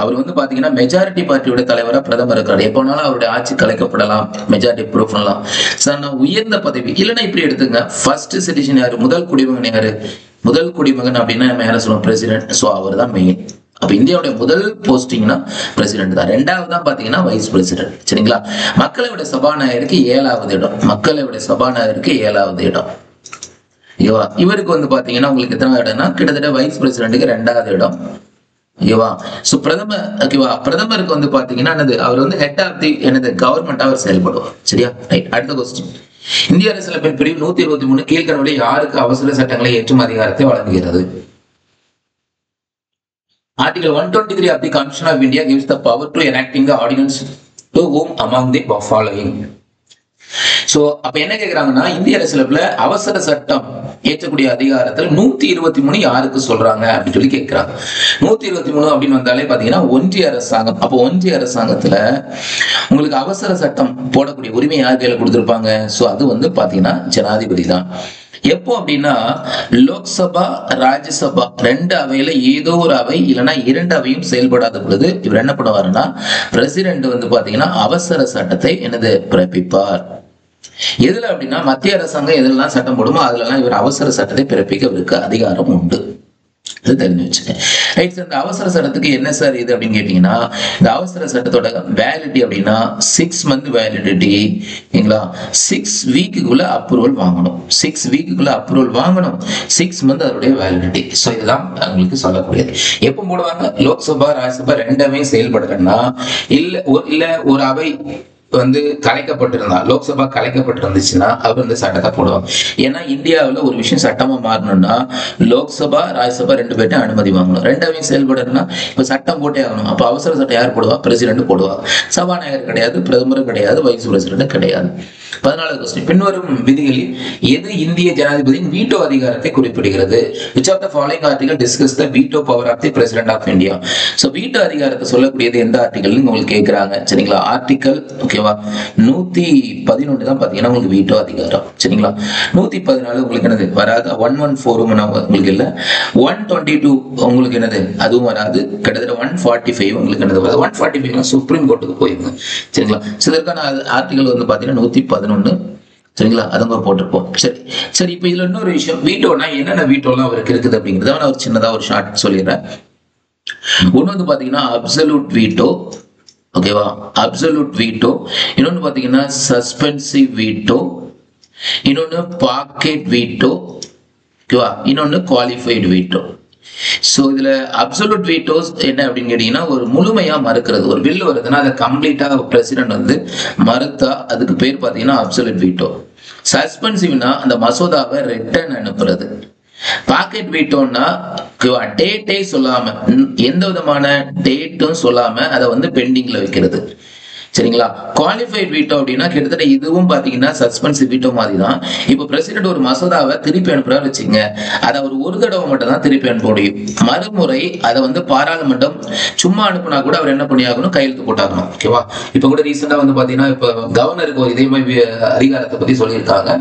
அவர் வந்து பாத்தீங்கன்னா மெஜாரிட்டி பார்ட்டியோட தலைவரா பிரதமர் இருக்காரு. எப்போனாலும் அவருடைய ஆட்சி கலைக்கப்படலாம், மெஜாரிட்டி ப்ரூஃப் பண்ணலாம். உயர்ந்த பதவி இல்லைன்னா இப்படி எடுத்துங்க. ஃபர்ஸ்ட் சிட்டிசன் யாரு? முதல் குடிமகன் யாரு? முதல் குடிமகன் அப்படின்னா நம்ம யாரை சொல்லுவோம்? பிரசிடென்ட். சோ அவர் தான் மெயின். அப்ப இந்தியாவுடைய முதல் போஸ்டிங்னா பிரசிடென்ட் தான். 2வது தான் பாத்தீங்கன்னா வைஸ் பிரசிடென்ட். சரிங்களா, மக்களவையோட சபாநாயகருக்கு 7வது இடம். மக்களவையோட சபாநாயகருக்கு 7வது இடம். இவருக்கு வந்து பாத்தீங்கன்னா உங்களுக்கு எத்தனை இடம்னா கிட்டத்தட்ட வைஸ் பிரசிடென்ட்டுக்கு 2வது இடம். ஓகேவா, சோ பிரதமர், ஓகேவா, பிரதமருக்கு வந்து பாத்தீங்கன்னா அவர் வந்து ஹெட் ஆஃப் தி என்னது கவர்மெண்ட் அவர் செயல்படுவார். சரியா, ரைட். அடுத்த கொஸ்டின், இந்திய அரசியலமைப்பின் பிரிவு 123 கீழ்கண்டவை யாருக்கு அவசர சட்டங்களை ஏற்றும் அதிகாரத்தை வழங்குகிறது? Article 123 of the Constitution of India gives the power to enacting the ordinance to whom among the following. So அப்ப என்ன கேக்குறாங்கன்னா, இந்திய அரசியலமைப்புல அவசர சட்டம் ஏற்றக்கூடிய அதிகாரத்தில் 123 யாருக்கு சொல்றாங்க அப்படின்னு சொல்லி கேட்கிறாங்க. 123 அப்படின்னு வந்தாலே பாத்தீங்கன்னா ஒன்றிய அரசாங்கம். அப்போ ஒன்றிய அரசாங்கத்துல உங்களுக்கு அவசர சட்டம் போடக்கூடிய உரிமை யார் கையில கொடுத்திருப்பாங்க? சோ அது வந்து பாத்தீங்கன்னா ஜனாதிபதி தான். எப்போ அப்படின்னா லோக்சபா ராஜ்யசபா 2 அவையில ஏதோ ஒரு அவை இல்லைன்னா 2 அவையும் செயல்படாத பொழுது இவர் என்ன பண்ணுவாருன்னா பிரசிடென்ட் வந்து பாத்தீங்கன்னா அவசர சட்டத்தை என்னது பிறப்பிப்பார். எதுல அப்படின்னா மத்திய அரசாங்கம் எதெல்லாம் சட்டம் போடுமோ அதுல இவர் அவசர சட்டத்தை பிறப்பிக்க இவருக்கு அதிகாரம் உண்டு. இது தெரிஞ்சு வச்சுக்கேன். ரைட் சார், இந்த அவசர சட்டத்துக்கு என்ன சார் இது அப்படின்னு கேட்டீங்கன்னா, இந்த அவசர சட்டத்தோட வேலிடிட்டி அப்படின்னா 6 மந்த் வேலிடிட்டி. 6 வீக்குக்குள்ள அப்ரூவல் வாங்கணும். 6 வீக்குக்குள்ள அப்ரூவல் வாங்கணும். 6 மந்த் அதோடைய வேலிடிட்டி. ஸோ இதுதான் உங்களுக்கு சொல்லக்கூடியது. எப்போ போடுவாங்க? லோக்சபா ராஜ்யசபா 2மே செயல்படுறேன்னா இல்ல ஒரு அவை வந்து கலைக்கப்பட்டிருந்தா, லோக்சபா கலைக்கப்பட்டிருந்துச்சுன்னா அவர் வந்து சட்டத்தை போடுவாங்க. ஏன்னா இந்தியாவில் ஒரு விஷயம் சட்டமா மாறணும்னா லோக்சபா ராஜ்யசபா 2 பேர்ட்ட அனுமதி வாங்கணும். 2மே செயல்படணும்னா இப்ப சட்டம் போட்டே ஆகணும். அப்ப அவசர சட்டம் யார் போடுவா? பிரசிடென்ட் போடுவா. சபாநாயகர் கிடையாது, பிரதமரும் கிடையாது, வைஸ் பிரசிடென்ட் கிடையாது. 14வது கொஸ்டின், பின்வரும் விதிகளில் எது இந்திய ஜனாதிபதியின் வீட்டோ அதிகாரத்தை குறிப்பிடுகிறது? which of the following article discuss the veto power of the president of India? So veto அதிகாரத்தை சொல்லக்கூடியது எந்த ஆர்டிகல் உங்களுக்கு கேக்குறாங்க. சரிங்களா, ஆர்டிகல் ஓகேவா 111 தான் பாத்தீங்கன்னா உங்களுக்கு வீட்டோ அதிகாரம். சரிங்களா, 114 உங்களுக்கு என்னது வராது. 114 உங்களுக்கு இல்ல. 122 உங்களுக்கு என்னது அதுவும் வராது. கிட்டத்தட்ட 145 உங்களுக்கு என்னது வராது. 145 சுப்ரீம் கோர்ட்டுக்கு போயிருங்க. சரிங்களா, இதற்கான ஆர்டிகல் வந்து பாத்தீங்கன்னா 111. சரிங்களா, அதுங்க போட்டிருப்போம். சரி இப்ப இதுல இன்னொரு விஷயம், வீட்டோனா என்னென்ன வீட்டோலாம் அவருக்கு இருக்குது அப்படிங்கறத நான் ஒரு சின்னதா ஒரு ஷார்ட் சொல்லிடுறேன். ஒண்ணு வந்து பாத்தீங்கன்னா அப்சல்யூட் வீட்டோ. ஓகேவா, அப்சல்யூட் வீட்டோ. இன்னொன்னு பாத்தீங்கன்னா சஸ்பென்சிவ் வீட்டோ. இன்னொன்னு பாக்கெட் வீட்டோ. ஓகேவா, இன்னொன்னு குவாலிஃபைடு வீட்டோ. சோ இதுல அப்சல்யூட் வீட்டோஸ் என்ன அப்படின்னு கேட்டீங்கன்னா ஒரு முழுமையா மறுக்கிறது. ஒரு பில் வருதுன்னா அதை கம்ப்ளீட்டா பிரசிடென்ட் வந்து மறுத்தா அதுக்கு பேர் பாத்தீங்கன்னா அப்சல்யூட் வீட்டோ. சஸ்பென்சிவ்னா அந்த மசோதாவை ரிட்டர்ன் அனுப்புறது. பாக்கெட் வீட்டோன்னா டேட்டே சொல்லாம, எந்த விதமான டேட்டும் சொல்லாம அதை வந்து பெண்டிங்ல வைக்கிறது. சரிங்களா? குவாலிஃபைட் வீட்டோ அப்படின்னா கிட்டத்தட்ட இதுவும் பாத்தீங்கன்னா சஸ்பென்சிவ் வீட்டோ மாதிரி தான். இப்போ பிரசிடென்ட் ஒரு மசோதாவை திருப்பி அனுப்புறாரு வச்சுங்க, அதை அவர் ஒரு தடவை மட்டும் தான் திருப்பி அனுப்ப முடியும். மறுமுறை அதை வந்து பாராளுமன்றம் சும்மா அனுப்புனா கூட அவர் என்ன பண்ணியாகணும், கையெழுத்து போட்டாகணும். ஓகேவா? இப்ப கூட ரீசெண்டா வந்து பாத்தீங்கன்னா இப்ப கவர்னருக்கு ஒரு இதே மாதிரி அதிகாரத்தை பத்தி சொல்லியிருக்காங்க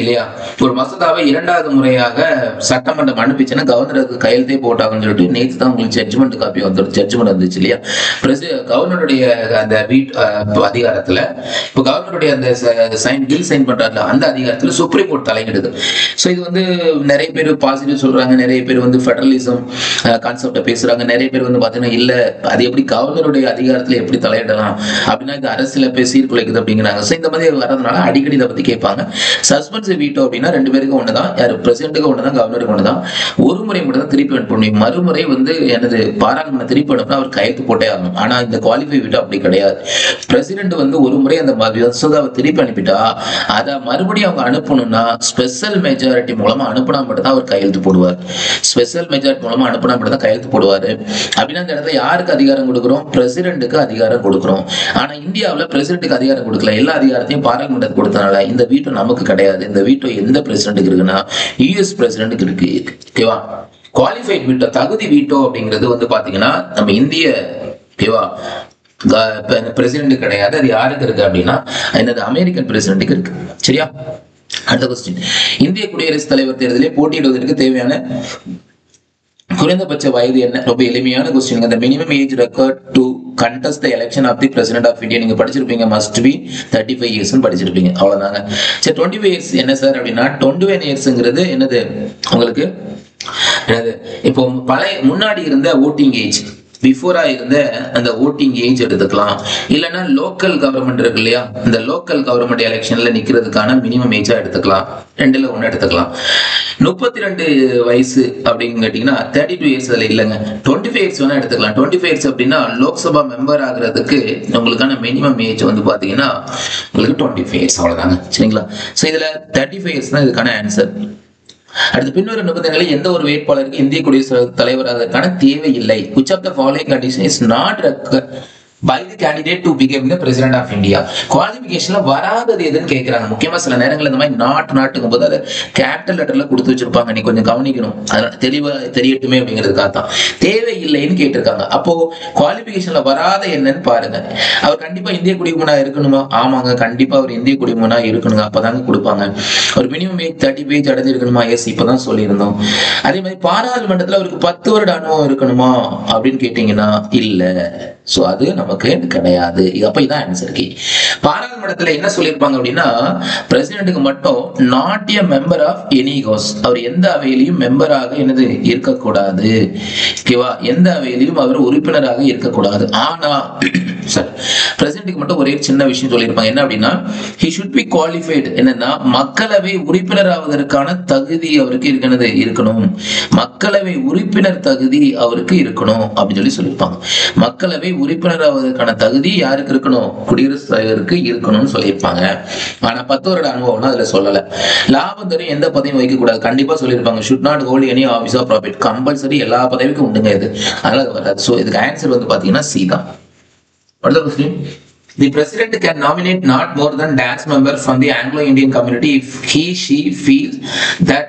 இல்லையா? ஒரு மசோதாவை இரண்டாவது முறையாக சட்டமன்றம் அனுப்பிச்சுன்னா கவர்னருக்கு கையெழுத்தே போட்டாங்கன்னு சொல்லிட்டு நேற்று தான் உங்களுக்கு ஜட்ஜ்மெண்ட் காப்பி ஜட்ஜ்மெண்ட் வந்துச்சு இல்லையா? கவர்னருடைய அந்த அதிகாரத்துல இப்போ கவர்னருடைய அந்த பில் சைன் பண்றாருல அந்த அதிகாரத்துல சுப்ரீம் கோர்ட் தலையிடுது. சோ இது வந்து நிறைய பேர் பாசிட்டிவ் சொல்றாங்க, நிறைய பேர் வந்து ஃபெடரலிசம் கான்செப்ட பேசுறாங்க, நிறைய பேர் வந்து பாத்தீங்கன்னா இல்ல அது எப்படி கவர்னருடைய அதிகாரத்துல எப்படி தலையிடலாம் அப்படின்னா இது அரசியல போய் சீர்குலைக்குது அப்படிங்கிறாங்க. சோ இந்த மாதிரி வரதுனால அடிக்கடி இதை பத்தி கேட்பாங்க. சஸ்பென்சிவ் வீட்டோ அப்படின்னா ரெண்டு பேருக்கும் ஒண்ணுதான், யாரு பிரசிடென்ட்டுக்கு ஒண்ணுதான், கவர்னருக்கு ஒண்ணுதான். ஒரு முறை மட்டும் தான் திருப்பி அனுப்ப முடியும். மறுமுறை வந்து எனது பாராளுமன்ற திருப்பி அனுப்பினா அவர் கையெழுத்து போட்டே ஆகணும். ஆனா இந்த குவாலிஃபை வீட்டோ அப்படி கிடையாது. பிரசிடென்ட் வந்து ஒரு முறை அந்த மசோதாவை திருப்பி அனுப்பிட்டா அதை மறுபடியும் அவங்க அனுப்பணும்னா ஸ்பெஷல் மெஜாரிட்டி மூலமா அனுப்பினா மட்டும் தான் அவர் கையெழுத்து போடுவார். ஸ்பெஷல் மெஜாரிட்டி மூலமா அனுப்பினா மட்டும் தான் கையெழுத்து போடுவாரு. அப்படின்னா அந்த இடத்துல யாருக்கு அதிகாரம் கொடுக்குறோம்? பிரசிடென்ட்டுக்கு அதிகாரம் கொடுக்குறோம். ஆனா இந்தியாவில் பிரசிடென்ட்டுக்கு அதிகாரம் கொடுக்கல, எல்லா அதிகாரத்தையும் பாராளுமன்றத்துக்கு கொடுத்தனால இந்த வீட்டோ நமக்கு கிடையாது. இந்த வீட்டோ எந்த பிரசிடென்ட்டுக்கு இருக்குன்னா யூஎஸ் பிரசிடென்ட்டுக்கு இருக்கு. ஓகேவா? குவாலிஃபைட் வீட்டோ, தகுதி வீட்டோ அப்படிங்கிறது வந்து பாத்தீங்கன்னா நம்ம இந்திய ஓகேவா பிரசிடென்ட் கிடையாது. அது யாருக்கு இருக்கு அப்படின்னா என்னது அமெரிக்கன் பிரசிடென்ட்டுக்கு இருக்கு. சரியா? அடுத்த கொஸ்டின், இந்திய குடியரசுத் தலைவர் தேர்தலில் போட்டியிடுவதற்கு தேவையான குறைந்தபட்ச வயது என்ன? ரொம்ப எளிமையான கொஸ்டின். அந்த minimum age record to contest the election of the president of India நீங்க படிச்சிருப்பீங்க, must be 35 years படிச்சிருப்பீங்க. அவ்வளவுதாங்க. சரி, 25 years என்ன சார் அப்படின்னா 21 yearsங்கிறது என்னது உங்களுக்கு என்னது இப்போ பழைய முன்னாடி இருந்த ஓட்டிங் ஏஜ், பிஃபோரா இருந்த அந்த ஓட்டிங் ஏஜ் எடுத்துக்கலாம். இல்லைன்னா லோக்கல் கவர்மெண்ட் இருக்கு இல்லையா, இந்த லோக்கல் கவர்மெண்ட் எலெக்ஷன்ல நிக்கிறதுக்கான மினிமம் ஏஜா எடுத்துக்கலாம். ரெண்டுல ஒண்ணு எடுத்துக்கலாம். 32 வயசு அப்படின்னு கேட்டீங்கன்னா 32 இயர்ஸ் அதுல இல்லைங்க, 25 இயர்ஸ் வேணா எடுத்துக்கலாம். 25 இயர்ஸ் அப்படின்னா லோக்சபா மெம்பர் ஆகுறதுக்கு உங்களுக்கான மினிமம் ஏஜ் வந்து பாத்தீங்கன்னா உங்களுக்கு 25 இயர்ஸ். அவ்வளவுதாங்க. சரிங்களா? சோ இதுல 35 இயர்ஸ் தான் இதுக்கான ஆன்சர். அடுத்து பின்வரும் நிபந்தனைகளில் எந்த ஒரு வேட்பாளருக்கு இந்திய குடியரசுத் தலைவராக தேவை இல்லை? which of the following condition is not required by the candidate to become the president of India? குவாலிஃபிகேஷன்ல வராதது எதுன்னு கேட்கறாங்க. முக்கியமா சில நேரங்கள் இந்த மாதிரி நாட்டுங்கும் போது அதை கேபிட்டல் லெட்டர்ல கொடுத்து வச்சிருப்பாங்க, நீ கொஞ்சம் கவனிக்கணும், அதனால தெளிவா தெரியட்டுமே அப்படிங்கிறதுக்காக தான். தேவை இல்லைன்னு கேட்டிருக்காங்க. அப்போ குவாலிஃபிகேஷன்ல வராத என்னன்னு பாருங்க. அவர் கண்டிப்பா இந்திய குடிமகனா இருக்கணுமா? ஆமாங்க, கண்டிப்பா அவர் இந்திய குடிமகனா இருக்கணுங்க, அப்பதாங்க கொடுப்பாங்க. ஒரு மினிமம் ஏஜ் 30 ஏஜ் அடைஞ்சிருக்கணுமா? எஸ், இப்பதான் சொல்லியிருந்தோம். அதே மாதிரி பாராளுமன்றத்துல அவருக்கு 10 வருட அனுபவம் இருக்கணுமா அப்படின்னு கேட்டீங்கன்னா இல்ல. சோ அது நமக்கு கிடையாது. அப்ப இதான் ஆன்சர் கீ. பாராளுமன்றத்துல என்ன சொல்லியிருப்பாங்க அப்படின்னா பிரசிடென்ட்டுக்கு மட்டும் not a member of any house, அவர் எந்த அவையிலையும் மெம்பராக என்னது இருக்கக்கூடாது. ஓகேவா? எந்த அவையிலையும் அவர் உறுப்பினராக இருக்கக்கூடாது. ஆனா சார் பிரசிடென்ட்டுக்கு மட்டும் ஒரே சின்ன விஷயம் சொல்லியிருப்பாங்க, என்ன அப்படின்னா he should be qualified. என்னன்னா மக்களவை உறுப்பினர் ஆவதற்கான தகுதி அவருக்கு இருக்கணும். மக்களவை உறுப்பினர் தகுதி அவருக்கு இருக்கணும் அப்படின்னு சொல்லியிருப்பாங்க. மக்களவை உறுப்பினர் ஆவதற்கான தகுதி யாருக்கு இருக்கணும்? குடியரசுத் தலைவருக்கு இருக்கணும்னு சொல்லியிருப்பாங்க. ஆனா 10 வருட அனுபவம்னா அதுல சொல்லல. லாபம் தரும் எந்த பதவியும் வைக்க கூடாது, கண்டிப்பா சொல்லியிருப்பாங்க. should not hold any office of profit, compulsory எல்லா பதவிக்கும் உண்டுங்க இது, அதனால அது வராது. சோ இதுக்கு ஆன்சர் வந்து பாத்தீங்கன்னா சி தான். அடுத்த question, the president can nominate not more than dash member from the Anglo-Indian community if she feels that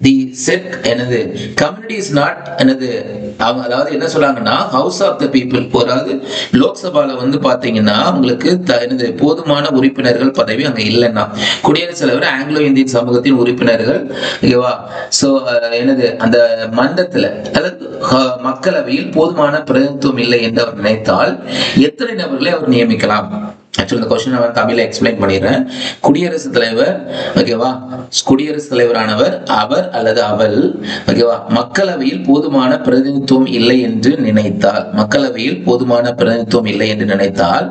the said என்னது community is not என்னது அதாவது என்ன சொல்றாங்கன்னா ஹவுஸ் ஆஃப் த பீப்புள். அதாவது லோக்சபால வந்து பாத்தீங்கன்னா உங்களுக்கு என்னது போதுமான உறுப்பினர்கள் பதவி அங்க இல்லைன்னா குடியரசுத் தலைவர் ஆங்கிலோ இந்தியன் சமூகத்தின் உறுப்பினர்கள் ஓகேவா. சோ என்னது அந்த மண்டலத்துல அதாவது மக்களவையில் போதுமான பிரதிநிதித்துவம் இல்லை என்று அவர் நினைத்தால் எத்தனை நபர்களை அவர் நியமிக்கலாம்? ஆக்சுவலி இந்த கொஸ்டின் நான் தமிழ்ல எக்ஸ்பிளைன் பண்ணிடுறேன். குடியரசுத் தலைவர் ஓகேவா, குடியரசுத் தலைவரானவர் அவர் அல்லது அவள் ஓகேவா மக்களவையில் போதுமான பிரதிநிதித்துவம் இல்லை என்று நினைத்தால், மக்களவையில் போதுமான பிரதிநிதித்துவம் இல்லை என்று நினைத்தால்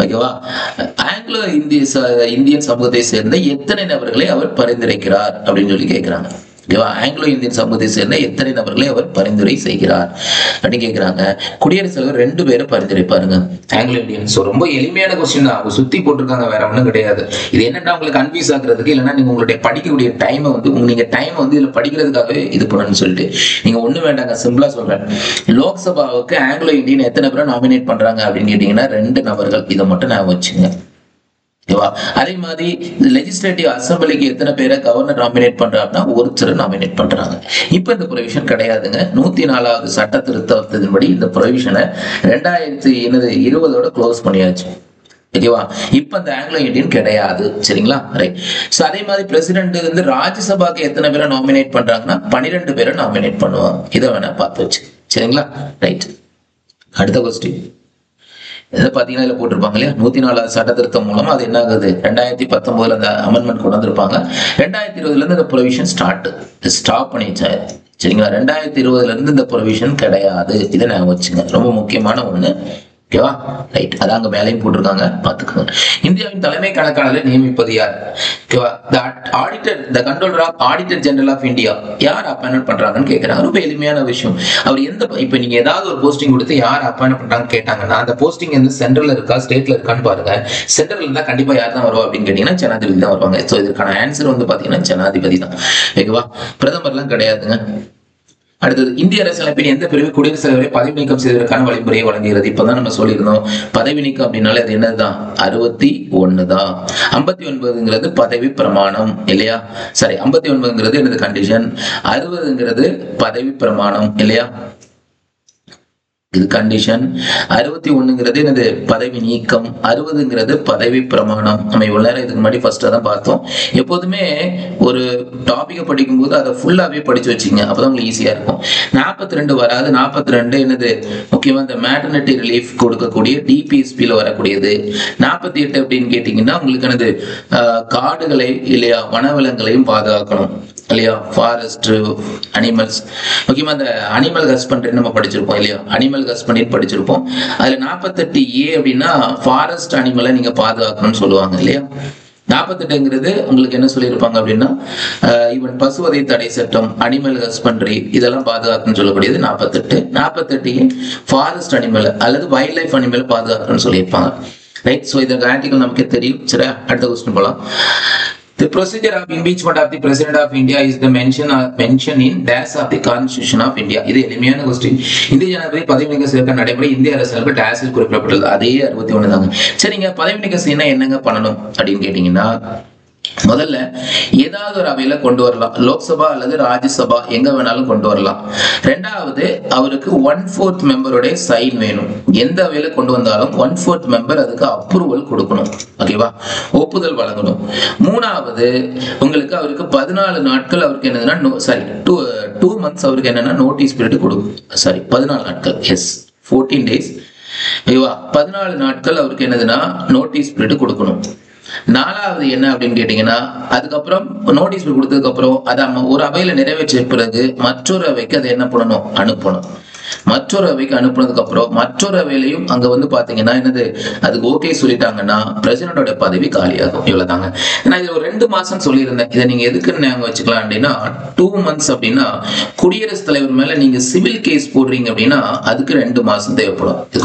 ஓகேவா ஆங்கிலோ இந்தியன் சமூகத்தை சேர்ந்த எத்தனை நபர்களை அவர் பரிந்துரைக்கிறார் அப்படின்னு சொல்லி கேட்கிறாங்க. ஆங்கிலோ இந்தியன் சமூகத்தை சேர்ந்த எத்தனை நபர்களை அவர் பரிந்துரை செய்கிறார் அப்படின்னு கேட்கிறாங்க. குடியரசுத் தலைவர் 2 பேரை பரிந்துரைப்பாருங்க ஆங்கிலோ இந்தியன். ஸோ ரொம்ப எளிமையான கொஸ்டின் தான், அவங்க சுத்தி போட்டிருக்காங்க, வேற ஒன்றும் கிடையாது. இது என்னன்னா உங்களுக்கு கன்ஃபியூஸ் ஆகுறதுக்கு, இல்லைன்னா நீங்க உங்களுடைய படிக்கக்கூடிய டைமை வந்து நீங்க டைம் வந்து இதுல படிக்கிறதுக்காகவே இது பண்ணணும்னு சொல்லிட்டு நீங்க ஒண்ணு வேண்டாங்க. சிம்பிளா சொல்றேன், லோக்சபாவுக்கு ஆங்கிலோ இந்தியன் எத்தனை பேரை நாமினேட் பண்றாங்க அப்படின்னு கேட்டீங்கன்னா 2 நபர்கள். இதை மட்டும் நான் வச்சுங்க. அதே மாதிரி லெஜிஸ்லேட்டிவ் அசம்பிளிக்கு எத்தனை பேரை கவர்னர் நாமினேட் பண்றாங்கன்னா ஒருத்தர் நாமினேட் பண்றாங்க. இப்ப இந்த ப்ரொவிஷன் கிடையாதுங்க. 104வது சட்ட திருத்தத்தின்படி இந்த ப்ரொவிஷனை 2020 க்ளோஸ் பண்ணியாச்சு. ஓகேவா? இப்ப அந்த ஆங்கிலோ இந்தியன் கிடையாது. சரிங்களா? ரைட். சோ அதே மாதிரி பிரசிடென்ட் வந்து ராஜ்யசபாக்கு எத்தனை பேரை நாமினேட் பண்றாங்கன்னா 12 பேரை நாமினேட் பண்ணுவாங்க. இதை வேணா பார்த்து வச்சு. சரிங்களா? ரைட். அடுத்த கொஸ்டின் இதை பார்த்தீங்கன்னா இதில் போட்டிருப்பாங்க இல்லையா, 104வது சட்ட திருத்தம் மூலமா அது என்ன ஆகுது, 2019 அந்த அமெண்ட்மெண்ட் கொண்டு வந்திருப்பாங்க. 2020 இந்த ப்ரொவிஷன் ஸ்டாப் பண்ணிச்சாரு. சரிங்களா? 2020 இந்த ப்ரொவிஷன் கிடையாது. இதை நான் வச்சுங்க, ரொம்ப முக்கியமான ஒண்ணு. ஓகேவா? ரைட். அதான் அங்க மேலையும் போட்டிருக்காங்க, பாத்துக்கோங்க. இந்தியாவின் தலைமை கணக்காளரை நியமிப்பது யார்? ஓகேவா? The controller of auditor general of India யார் அப்பாயின்மெண்ட் பண்றாங்கன்னு கேட்கறாங்க. ரொம்ப எளிமையான விஷயம். அவர் இப்ப நீங்க ஏதாவது ஒரு போஸ்டிங் கொடுத்து யார் அப்பாயின்மெண்ட் பண்றாங்கன்னு கேட்டாங்கன்னா அந்த போஸ்டிங் வந்து சென்ட்ரல்ல இருக்கா ஸ்டேட்ல இருக்கான்னு பாருங்க. சென்ட்ரல் இருந்தா கண்டிப்பா யார் தான் வருவா அப்படின்னு கேட்டீங்கன்னா ஜனாதிபதி தான் வருவாங்க. சோ இதுக்கான ஆன்சர் வந்து பாத்தீங்கன்னா ஜனாதிபதி தான். ஓகேவா? பிரதமர்லாம் கிடையாதுங்க. அடுத்தது, இந்திய அரசியலமைப்பின் எந்த பிரிவு குடியரசுத் தலைவரை பதவி நீக்கம் செய்வதற்கான வழிமுறையை வழங்குகிறது? இப்பதான் நம்ம சொல்லியிருந்தோம், பதவி நீக்கம் அப்படின்னாலே அது என்னதுதான், 61 தான். 59ங்கிறது பதவி பிரமாணம் இல்லையா? சரி, 59ங்கிறது என்னது, கண்டிஷன். 60ங்கிறது பதவி பிரமாணம் இல்லையா? இது கண்டிஷன். 61ங்கிறது என்னது, பதவி நீக்கம். 60ங்கிறது பதவி பிரமாணம். நம்ம இவ்வளவு நேரம் இதுக்கு முன்னாடி ஃபர்ஸ்ட் தான் பார்த்தோம். எப்போதுமே ஒரு டாபிக்கை படிக்கும் போது அதை ஃபுல்லாவே படிச்சு வச்சுங்க, அப்பதான் உங்களுக்கு ஈஸியா இருக்கும். 42 வராது. 42 என்னது, முக்கியமா இந்த மேட்டர்னிட்டி ரிலீஃப் கொடுக்கக்கூடிய டிபிஎஸ்பியில் வரக்கூடியது. 48 அப்படின்னு கேட்டீங்கன்னா உங்களுக்கு என்னது, காடுகளை இல்லையா, வனவிலங்குகளையும் பாதுகாக்கணும் இல்லையா, ஃபாரஸ்ட் அனிமல்ஸ். முக்கியமா இந்த அனிமல் ஹஸ்பண்ட்ரி நம்ம படிச்சிருப்போம் இல்லையா, அனிமல் ஹஸ்பண்ட்ரி படிச்சிருப்போம். அதுல 48A அப்படின்னா ஃபாரஸ்ட் அனிமலை நீங்க பாதுகாக்கணும்னு சொல்லுவாங்க இல்லையா. 48ங்கிறது உங்களுக்கு என்ன சொல்லியிருப்பாங்க அப்படின்னா, ஈவன் பசுவதை தடை சட்டம், அனிமல் ஹஸ்பண்ட்ரி இதெல்லாம் பாதுகாக்கணும்னு சொல்லக்கூடியது 48. 48 ஃபாரஸ்ட் அனிமல் அல்லது வைல்ட் லைஃப் அனிமல் பாதுகாக்கணும்னு சொல்லியிருப்பாங்க. ரைட். ஸோ இந்த ஆர்டிகல் நமக்கே தெரியும். சரி, அடுத்த கொஸ்டின் போலாம். The procedure of impeachment of the President of India is the mention in dash of the Constitution of India. இது எளிமையான கொஸ்டின். இந்திய ஜனாதிபதி பதவி நீக்கம் செய்வதற்கான நடைமுறை இந்திய அரசியலமைப்பு டேஷில் குறிப்பிடப்பட்டுள்ளது. அதே 61 தாங்க. சரிங்க, பதவி நீக்கம் செய்யணும் என்னங்க பண்ணணும் அப்படின்னு கேட்டீங்கன்னா, முதல்ல ஏதாவது ஒரு அவையில கொண்டு வரலாம், லோக்சபா அல்லது ராஜ்யசபா எங்க வேணாலும் கொண்டு வரலாம். ரெண்டாவது, அவருக்கு 1/4 மெம்பருடைய சைன் வேணும். எந்த அவையில கொண்டு வந்தாலும் 1/4 மெம்பர் அதுக்கு அப்ரூவல் கொடுக்கணும். ஓகேவா? ஒப்புதல் வழங்கணும். மூணாவது, உங்களுக்கு அவருக்கு 14 நாட்கள் அவருக்கு என்னதுன்னா 2 months அவருக்கு என்னன்னா நோட்டீஸ் பீரியட் கொடுக்கும். 14 நாட்கள். Yes, 14 days. ஓகேவா? 14 நாட்கள் அவருக்கு என்னதுன்னா நோட்டீஸ் பீரியட் கொடுக்கணும். 4வது என்ன அப்படின்னு கேட்டீங்கன்னா, அதுக்கப்புறம் நோட்டீஸ் கொடுத்ததுக்கு அப்புறம் அதை ஒரு அவையில நிறைவேற்றிய பிறகு மற்றொரு அவைக்கு அதை என்ன பண்ணணும், அனுப்பணும். மற்றொரு அவைக்கு அனுப்புனதுக்கு அப்புறம் மற்றொரு அவையிலையும் அங்க வந்து பாத்தீங்கன்னா என்னது, அதுக்கு ஓகே சொல்லிட்டாங்கன்னா பிரசிடண்டோட பதவி காலியாகும். இவ்வளவுதாங்க. நான் இது ஒரு 2 மாசம் சொல்லியிருந்தேன். இதை நீங்க எதுக்குன்னு நாங்க வச்சுக்கலாம் அப்படின்னா, 2 months அப்படின்னா குடியரசுத் தலைவர் மேல நீங்க சிவில் கேஸ் போடுறீங்க அப்படின்னா அதுக்கு 2 மாசம் தேவைப்படும். இது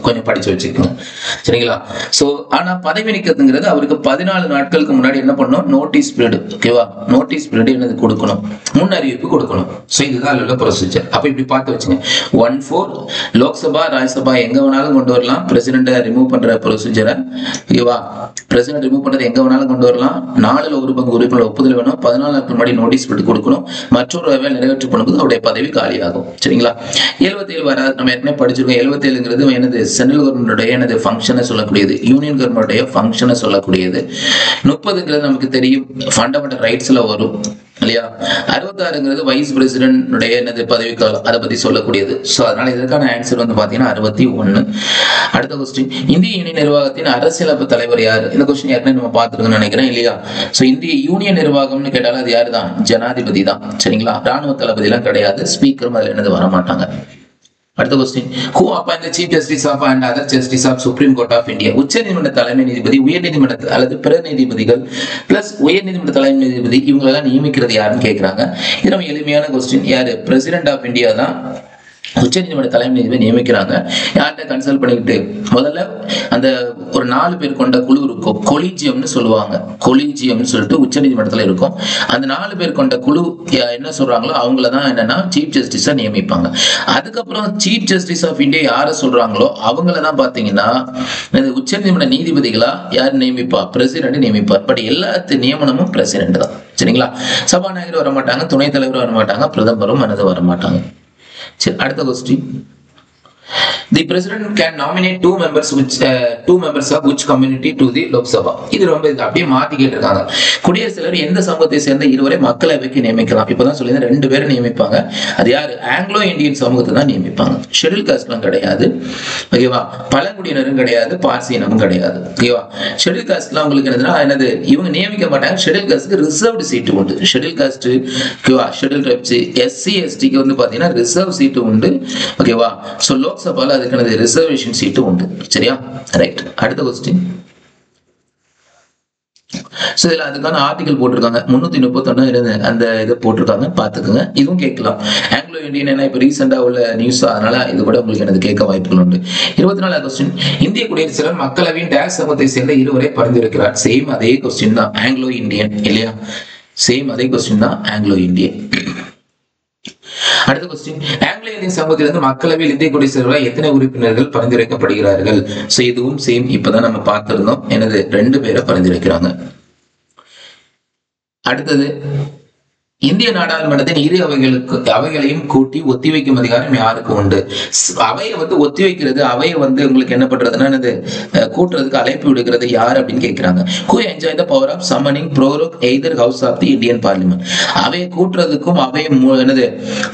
கொஞ்சம் படிச்சு வச்சுக்கோங்க. சரிங்களா? சோ ஆனா பதவி நீக்கத்துங்கிறது அவருக்கு 14 நாட்களுக்கு முன்னாடி என்ன பண்ணணும், நோட்டீஸ் பீரியட். ஓகேவா? நோட்டீஸ் பீரியட் என்னது கொடுக்கணும், முன் அறிவிப்பு கொடுக்கணும். சோ இதுதான் உள்ள ப்ரொசீஜர். அப்ப இப்படி பார்த்து வச்சுங்க. 1/4 லோக்சபா ராஜ்யசபா எங்க வேணாலும் கொண்டு வரலாம். பிரசிடென்ட்டை ரிமூவ் பண்ற ப்ரொசீஜரை, ஓகேவா, பிரசிடென்ட் ரிமூவ் பண்றது எங்க வேணாலும் கொண்டு வரலாம். 4ல் 1 பங்கு உறுப்பினர் ஒப்புதல் வேணும். 14 நாட்கள் முன்னாடி நோட்டீஸ் பீரியட் கொடுக்கணும். மற்றொரு அவையில் நிறைவேற்றி பண்ணும்போது அவருடைய பதவி காலியாகும். சரிங்களா? 77 வராது. நம்ம ஏற்கனவே படிச்சிருக்கோம். 77ங்கிறது என்னது, சென்ட்ரல் கவர்மெண்ட் என்னது ஃபங்க்ஷனை சொல்லக்கூடியது, யூனியன் கவர்மெண்ட் ஃபங்க்ஷனை சொல்லக்கூடியது. 30ங்கிறது நமக்கு தெரியும், ஃபண்டமெண்டல் ரைட்ஸ்ல வரும் இல்லையா. 66ங்கிறது வைஸ் பிரசிடென்ட் என்னது பதவி காலம், அதை பத்தி சொல்லக்கூடியது. சோ அதனால இதற்கான ஆன்சர் வந்து பாத்தீங்கன்னா 61. அடுத்த கொஸ்டின், இந்திய யூனியன் நிர்வாகத்தின் அரசியலமைப்பு தலைவர் யாரு? இந்த கொஸ்டின் ஏற்கனவே நம்ம பார்த்துருக்கோம்னு நினைக்கிறேன் இல்லையா. சோ இந்திய யூனியன் நிர்வாகம்னு கேட்டாலும் அது யாரு தான், ஜனாதிபதி தான். சரிங்களா? ராணுவ தளபதி எல்லாம் கிடையாது. ஸ்பீக்கரும் அதுல என்னது வரமாட்டாங்க. அடுத்த question, who appoint the chief justice of and other justice of Supreme Court of India? உச்ச நீதிமன்ற தலைமை நீதிபதி, உயர் நீதிமன்ற அல்லது பிற நீதிபதிகள் பிளஸ் உயர் நீதிமன்ற தலைமை நீதிபதி இவங்களெல்லாம் நியமிக்கிறது யாருன்னு கேட்கிறாங்க. இது நம்ம எளிமையான கொஸ்டின். யாரு? பிரசிடென்ட் ஆஃப் இந்தியா தான் உச்ச நீதிமன்ற தலைமை நீதிபதி நியமிக்கிறாங்க. யார்கிட்ட கன்சல்ட் பண்ணிக்கிட்டு? முதல்ல அந்த ஒரு 4 பேர் கொண்ட குழு இருக்கும், கொலீஜியம்னு சொல்லுவாங்க. கொலீஜியம்னு சொல்லிட்டு உச்ச நீதிமன்றத்தில் இருக்கும். அந்த 4 பேர் கொண்ட குழு என்ன சொல்றாங்களோ அவங்கள தான் என்னன்னா சீஃப் ஜஸ்டிஸா நியமிப்பாங்க. அதுக்கப்புறம் சீஃப் ஜஸ்டிஸ் ஆஃப் இந்தியா யாரை சொல்றாங்களோ அவங்கள தான் பாத்தீங்கன்னா உச்ச நீதிமன்ற நீதிபதிகளா யார் நியமிப்பா? பிரசிடென்ட் நியமிப்பார். பட் எல்லாத்து நியமனமும் பிரசிடென்ட் தான். சரிங்களா? சபாநாயகர் வர மாட்டாங்க, துணைத் தலைவர் வர மாட்டாங்க, பிரதமரும் வர மாட்டாங்க. சரி, அடுத்த question. The president can nominate two members of which community to the Lok Sabha. இது ரொம்ப அப்படியே மாத்தி கேட்டிருக்காங்க. குடியரசுத் தலைவர் எந்த சமூகத்தை சேர்ந்த இருவரை மக்களவைக்கு நியமிக்கலாம். இப்பதான் சொல்லி 2 பேரை நியமிப்பாங்க. அது யாரு? ஆங்கிலோ இந்தியன் சமூகத்தை தான் நியமிப்பாங்க. ஷெட்யூல் காஸ்ட்லாம் கிடையாது. ஓகேவா? பழங்குடியினரும் கிடையாது, பார்சியினமும் கிடையாது. ஓகேவா? ஷெட்யூல் காஸ்ட்லாம் உங்களுக்கு என்னது? இவங்க நியமிக்க மாட்டாங்க. ஷெட்யூல் காஸ்ட்க்கு ரிசர்வ்டு சீட்டு உண்டு. ஷெட்யூல் காஸ்ட், ஓகேவா? ஷெட்யூல் ட்ரைப்ஸ், எஸ்சி எஸ்டிக்கு வந்து பாத்தீங்கன்னா ரிசர்வ் சீட்டு உண்டு. ஓகேவா? சோ லோக்சபால அதுக்கான ரிசர்வேஷன் சீட்டு உண்டு. சரியா? ரைட். அடுத்த கொஸ்டின். சோ இதுல அதுக்கான ஆர்டிகல் போட்டிருக்காங்க. 331 அந்த இதை போட்டிருக்காங்க, பாத்துக்கோங்க. இதுவும் கேட்கலாம். ஆங்கிலோ இந்தியன் என்ன இப்ப ரீசெண்டா உள்ள நியூஸ், அதனால இது கூட உங்களுக்கு எனக்கு கேட்க வாய்ப்புகள் உண்டு. 24வது கொஸ்டின். இந்திய குடியரசுத் தலைவர் மக்களவையின் டேஷ் சமூகத்தை சேர்ந்த இருவரை பரிந்துரைக்கிறார். சேம் அதே கொஸ்டின் தான், ஆங்கிலோ இந்தியன் இல்லையா? சேம் அதே கொஸ்டின் தான், ஆங்கிலோ இந்தியன். அடுத்த கொஸ்டின். ஆங்கிலோ இந்தியன் சமூகத்திலிருந்து மக்களவையில் இந்திய குடியரசுத் தலைவராக எத்தனை உறுப்பினர்கள் பரிந்துரைக்கப்படுகிறார்கள்? சோ இதுவும் சேம், இப்பதான் நம்ம பார்த்திருந்தோம். என்னது? 2 பேரை பரிந்துரைக்கிறாங்க. அடுத்தது, இந்திய நாடாளுமன்றத்தின் இரு அவைகளையும் கூட்டி ஒத்திவைக்கும் அதிகாரம் யாருக்கு உண்டு? அவையை வந்து ஒத்திவைக்கிறது, அவையை வந்து உங்களுக்கு என்ன பண்றதுன்னா கூட்டுறதுக்கு அழைப்பு விடுக்கிறது யார் அப்படின்னு கேட்கிறாங்க. Who enjoy the power of summoning prorogue either house of the Indian Parliament? அவையை கூட்டுறதுக்கும் அவையை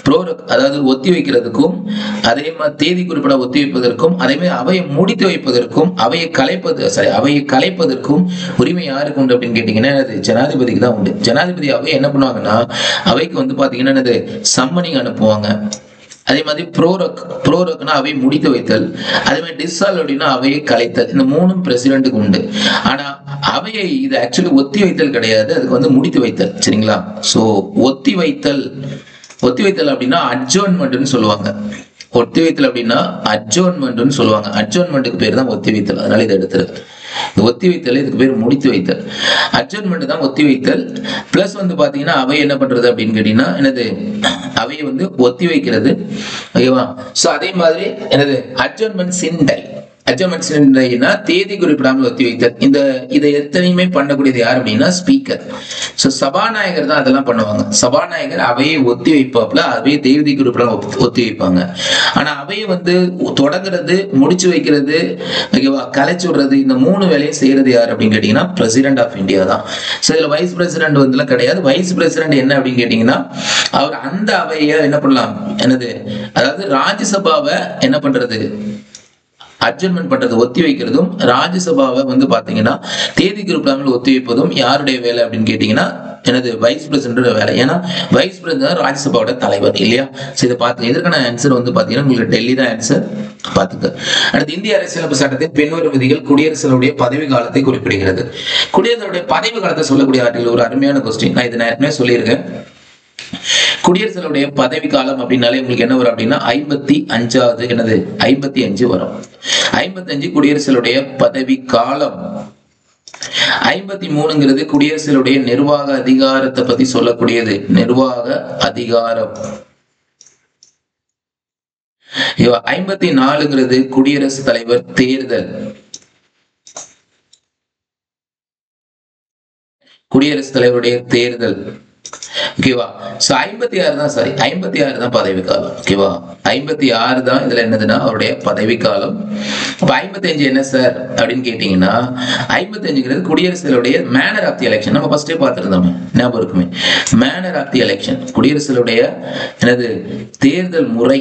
prorogue அதாவது ஒத்திவைக்கிறதுக்கும், அதே மாதிரி தேதி குறிப்பிட ஒத்திவைப்பதற்கும், அதே மாதிரி அவையை முடித்து வைப்பதற்கும், அவையை கலைப்பதற்கும் உரிமை யாருக்கு உண்டு அப்படின்னு கேட்டீங்கன்னா ஜனாதிபதிக்கு தான் உண்டு. ஜனாதிபதி அவை என்ன பண்ணுவாங்கன்னா அவைக்கு வந்து பாத்தீங்கன்னா சம்மனிங் அனுப்புவாங்க. அதே மாதிரி ப்ரோரக்னா அவை முடித்து வைத்தல், அதே மாதிரி டிஸ்சால்வ் அப்படின்னா அவையை கலைத்தல். இந்த 3ம் பிரசிடென்ட்டுக்கு உண்டு. ஆனா அவையை இது ஆக்சுவலி ஒத்தி வைத்தல் கிடையாது, அதுக்கு வந்து முடித்து வைத்தல். சரிங்களா? சோ ஒத்தி வைத்தல் அப்படின்னா அட்ஜோர்ன்மெண்ட்னு சொல்லுவாங்க. ஒத்தி வைத்தல் அப்படின்னா அட்ஜோர்ன்மெண்ட்னு சொல்லுவாங்க. அட்ஜோர்ன்மெண்ட்டுக்கு பேர் தான் ஒத்தி வைத்தல். அதனால இதை எடுத்துருக்கு. ஒத்தி வைத்தல், இதுக்கு பேர் முடித்து வைத்தல். அட்ஜர்ன்மெண்ட் தான் ஒத்தி வைத்தல். பிளஸ் வந்து பாத்தீங்கன்னா அவை என்ன பண்றது அப்படின்னு கேட்டீங்கன்னா அவையை வந்து ஒத்தி வைக்கிறது. ஓகேவா? சோ அதே மாதிரி அட்ஜர்ன்மெண்ட் சிண்டை. அட்ஜர்ன்மெண்ட் சிண்டைனா தேதி குறிப்பிடாமல் ஒத்தி வைத்தல். இதை எத்தனையுமே பண்ணக்கூடியது யார் அப்படின்னா ஸ்பீக்கர். சோ சபாநாயகர் தான் அதெல்லாம் பண்ணுவாங்க. சபாநாயகர் அவையை ஒத்தி வைப்பாப்ல, அவையை தேதி குறிப்பிடாம ஒத்தி வைப்பாங்க. ஆனா அவையை வந்து தொடங்குறது, முடிச்சு வைக்கிறது, ஓகேவா, கலைச்சு விடுறது, இந்த 3 வேலையும் செய்யறது யார் அப்படின்னு கேட்டீங்கன்னா பிரசிடென்ட் ஆஃப் இந்தியா தான். சோ இதுல வைஸ் பிரசிடென்ட் வந்து கிடையாது. வைஸ் பிரசிடென்ட் என்ன அப்படின்னு கேட்டீங்கன்னா அவர் அந்த அவையை என்ன பண்ணலாம், அதாவது ராஜ்யசபாவை என்ன பண்றது, அட்ஜர்ன்மெண்ட் பண்றது, ஒத்தி வைக்கிறதும், ராஜ்யசபாவை வந்து பாத்தீங்கன்னா தேதி குறிப்பிடாமல் ஒத்தி வைப்பதும் யாருடைய வேலை அப்படின்னு கேட்டீங்கன்னா வைஸ் பிரசிடென்ட் வேலை. ஏன்னா வைஸ் பிரசிடென்ட் ராஜ்யசபாவோட தலைவர் இல்லையா? இதை பார்த்து இதற்கான ஆன்சர் வந்து பாத்தீங்கன்னா உங்களுக்கு டெல்லி தான் ஆன்சர். பாத்துக்க. அடுத்து, இந்திய அரசியலமைப்பு சட்டத்தின் பின்வரும் விதிகள் குடியரசுடைய பதவி காலத்தை குறிப்பிடுகிறது. குடியரசுடைய பதவி காலத்தை சொல்லக்கூடிய ஆர்டிகல் ஒரு அருமையான கொஸ்டின். நான் இதை ஏற்கனவே சொல்லியிருக்கேன். குடியரசுடைய பதவி காலம் அப்படின்னாலே உங்களுக்கு என்ன வரும் அப்படின்னா 55வது 55 வரும். 55 குடியரசுடைய பதவி காலம். 53ங்கிறது குடியரசுடைய நிர்வாக அதிகாரத்தை பத்தி சொல்லக்கூடியது. நிர்வாக அதிகாரம். 54ங்கிறது குடியரசுத் தலைவர் தேர்தல். குடியரசுத் தலைவருடைய தேர்தல். ஓகேவா? சோ 56 தான் பதவி காலம். ஓகேவா? 56 தான் இதுல என்னதுன்னா அவருடைய பதவி காலம். அப்ப 55 என்ன சார் அப்படின்னு கேட்டீங்கன்னா 55ங்கிறது குடியரசுடைய மேனர் ஆஃப் தி எலெக்ஷன். நம்ம ஃபர்ஸ்டே பார்த்திருந்தோமே, ஞாபகம் இருக்குமே. மேனர் ஆஃப் தி எலெக்ஷன், குடியரசுடைய தேர்தல் முறை.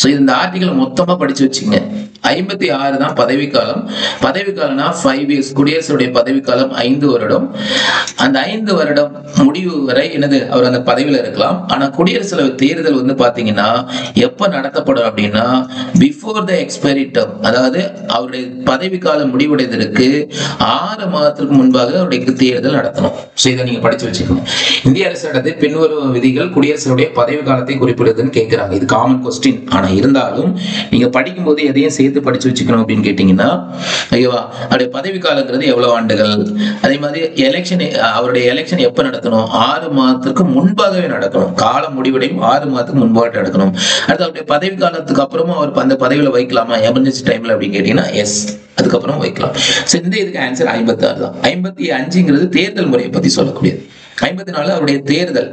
சோ இந்த ஆர்டிகல் மொத்தமா படிச்சு வச்சுங்க. 56 தான் பதவிக்காலம். பதவிக்காலம்னா 5 years. குடியரசுடைய பதவிக்காலம் 5 வருடம். அந்த 5 வருடம் முடிவு வரை என்னது அவர் அந்த பதவியில இருக்கலாம். ஆனா குடியரசுத் தலைவர் தேர்தல் வந்து பாத்தீங்கன்னா எப்ப நடத்தப்படும் அப்படின்னா பிஃபோர் த எக்ஸ்பைரி டேர்ம், அதாவது அவருடைய பதவிக்காலம் முடிவடைவதற்கு 6 மாதத்திற்கு முன்பாக அவருடைய தேர்தல் நடத்தணும். சோ இதை நீங்க படிச்சு வச்சுக்கோங்க. இந்திய அரசு சட்டத்தில் பின்வரும் விதிகள் குடியரசுடைய பதவி காலத்தை குறிப்பிடுதுன்னு கேட்கிறாங்க. இது காமன் கொஸ்டின். ஆனா இருந்தாலும் நீங்க படிக்கும்போது எதையும் சேர்த்து படிச்சு வச்சுக்கணும் அப்படின்னு கேட்டீங்கன்னா, ஐயோவா அவருடைய பதவி காலங்கிறது எவ்வளவு ஆண்டுகள், அதே மாதிரி எலெக்ஷன், அவருடைய எலெக்ஷன் எப்ப நடத்தணும், 6 மாதத்துக்கு முன்பாகவே நடக்கணும். காலம் முடிவடையும் 6 மாதத்துக்கு முன்பாக நடக்கணும். அடுத்து அவருடைய பதவி காலத்துக்கு அப்புறமும் அவர் அந்த பதவியில வைக்கலாமா எமர்ஜென்சி டைம்ல அப்படின்னு கேட்டீங்கன்னா எஸ், அதுக்கப்புறம் வைக்கலாம். இந்த இதுக்கு ஆன்சர் 56 தான். 55ங்கிறது தேர்தல் முறையை பத்தி சொல்லக்கூடியது. 54 அவருடைய தேர்தல்.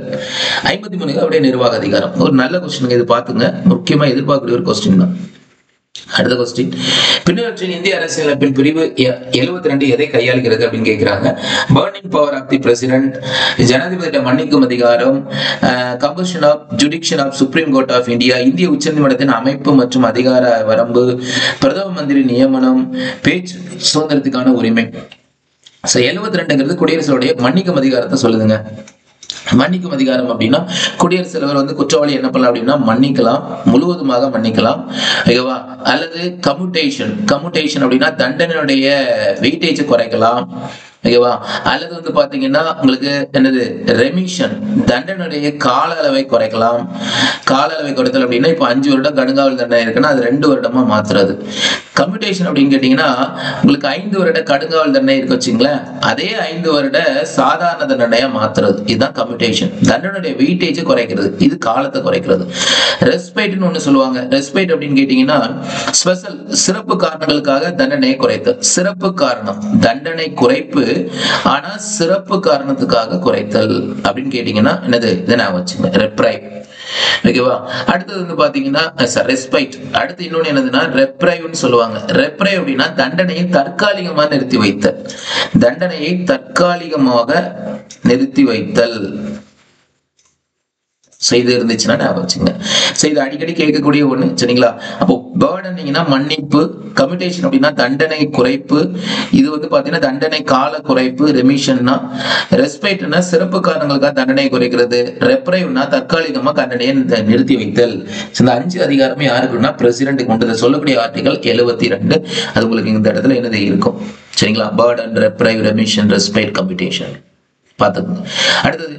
53 அவருடைய நிர்வாக அதிகாரம். ஒரு நல்ல கொஸ்டின், இது பாத்துங்க, முக்கியமா எதிர்பார்க்கக்கூடிய ஒரு கொஸ்டின் தான். அடுத்த கொஸ்டின், பின்னவற்றின் இந்திய அரசியலமைப்பின் பிரிவு 72 எதை கையாளுகிறது அப்படின்னு கேட்கிறாங்க. Pardoning power of the president, ஜனாதிபதியிடம் மன்னிக்கும் அதிகாரம், compulsion of jurisdiction of supreme court of India, இந்திய உச்சநீதிமன்றத்தின் அமைப்பு மற்றும் அதிகார வரம்பு, பிரதம மந்திரி நியமனம், பேச்சு சுதந்திரத்துக்கான உரிமை. 72ங்கிறது குடியரசுடைய மன்னிக்கும் அதிகாரத்தை சொல்லுதுங்க. மன்னிக்கும் அதிகாரம் அப்படின்னா குடியரசுத் தலைவர் வந்து குற்றவாளி என்ன பண்ணலாம் அப்படின்னா மன்னிக்கலாம், முழுவதுமாக மன்னிக்கலாம், ஓகேவா, அல்லது கம்யூட்டேஷன். கம்யூட்டேஷன் அப்படின்னா தண்டனையுடைய வெயிட்டேஜ் குறைக்கலாம், ஓகேவா, அல்லது வந்து பாத்தீங்கன்னா உங்களுக்கு என்னது ரெமிஷன், தண்டனையுடைய கால அளவை குறைக்கலாம். கால அளவை குறைத்தல் அப்படின்னா இப்போ 5 வருடம் கடுங்காவல் தண்டனை இருக்குன்னா அது 2 வருடமா மாத்துறது. கம்யூட்டேஷன் அப்படின்னு கேட்டீங்கன்னா உங்களுக்கு 5 வருட கடுங்காவல் தண்டனை இருக்கு வச்சுங்களேன், அதே 5 வருட சாதாரண தண்டனையா மாத்துறது. இதுதான் கம்யூட்டேஷன். தண்டனையுடைய வெயிட்டேஜ் குறைக்கிறது, இது காலத்தை குறைக்கிறது. ரெஸ்பைட்னு ஒண்ணு சொல்லுவாங்க. ரெஸ்பைட் அப்படின்னு கேட்டீங்கன்னா ஸ்பெஷல், சிறப்பு காரணங்களுக்காக தண்டனையை குறைத்தல். சிறப்பு காரணம் தண்டனை குறைப்பு, ஆனா சிறப்பு காரணத்துக்காக குறைத்தல் அப்படின்னு கேட்டீங்கன்னா என்னது, இதை நான் வச்சுங்க, ரெப்ரைவ், ஓகேவா. அடுத்தது வந்து பாத்தீங்கன்னா ரெஸ்பைட். அடுத்து இன்னொன்னு என்னதுன்னா ரெப்ரைவ்னு சொல்லுவாங்க. ரெப்ரைவ் அப்படின்னா தண்டனையை தற்காலிகமாக நிறுத்தி வைத்தல். தண்டனையை தற்காலிகமாக நிறுத்தி வைத்தல் செய்து இருந்துச்சுன்னா ஞாபகம் வச்சுங்க. இது அடிக்கடி கேட்கக்கூடிய ஒண்ணு, சரிங்களா. அப்போ பர்டனிங்னா மன்னிப்பு, கம்யூட்டேஷன் அப்படின்னா தண்டனை குறைப்பு, இது வந்து பாத்தீங்கன்னா தண்டனை கால குறைப்பு, ரெமிஷன்னா, ரெஸ்பைட்னா சிறப்பு காரணங்களுக்காக தண்டனை குறைக்கிறது, ரெப்ரைவ்னா தற்காலிகமா தண்டனையை நிறுத்தி வைத்தல். இந்த 5 அதிகாரமே யாருக்குன்னா பிரசிடென்ட் கொண்டு சொல்லக்கூடிய ஆர்டிகல் 72. அது உங்களுக்கு இந்த இடத்துல என்னது இருக்கும், சரிங்களா. பர்டன், ரெப்ரைவ், ரெமிஷன், ரெஸ்பைட், கம்யூட்டேஷன் பாத்துக்கோங்க. அடுத்தது,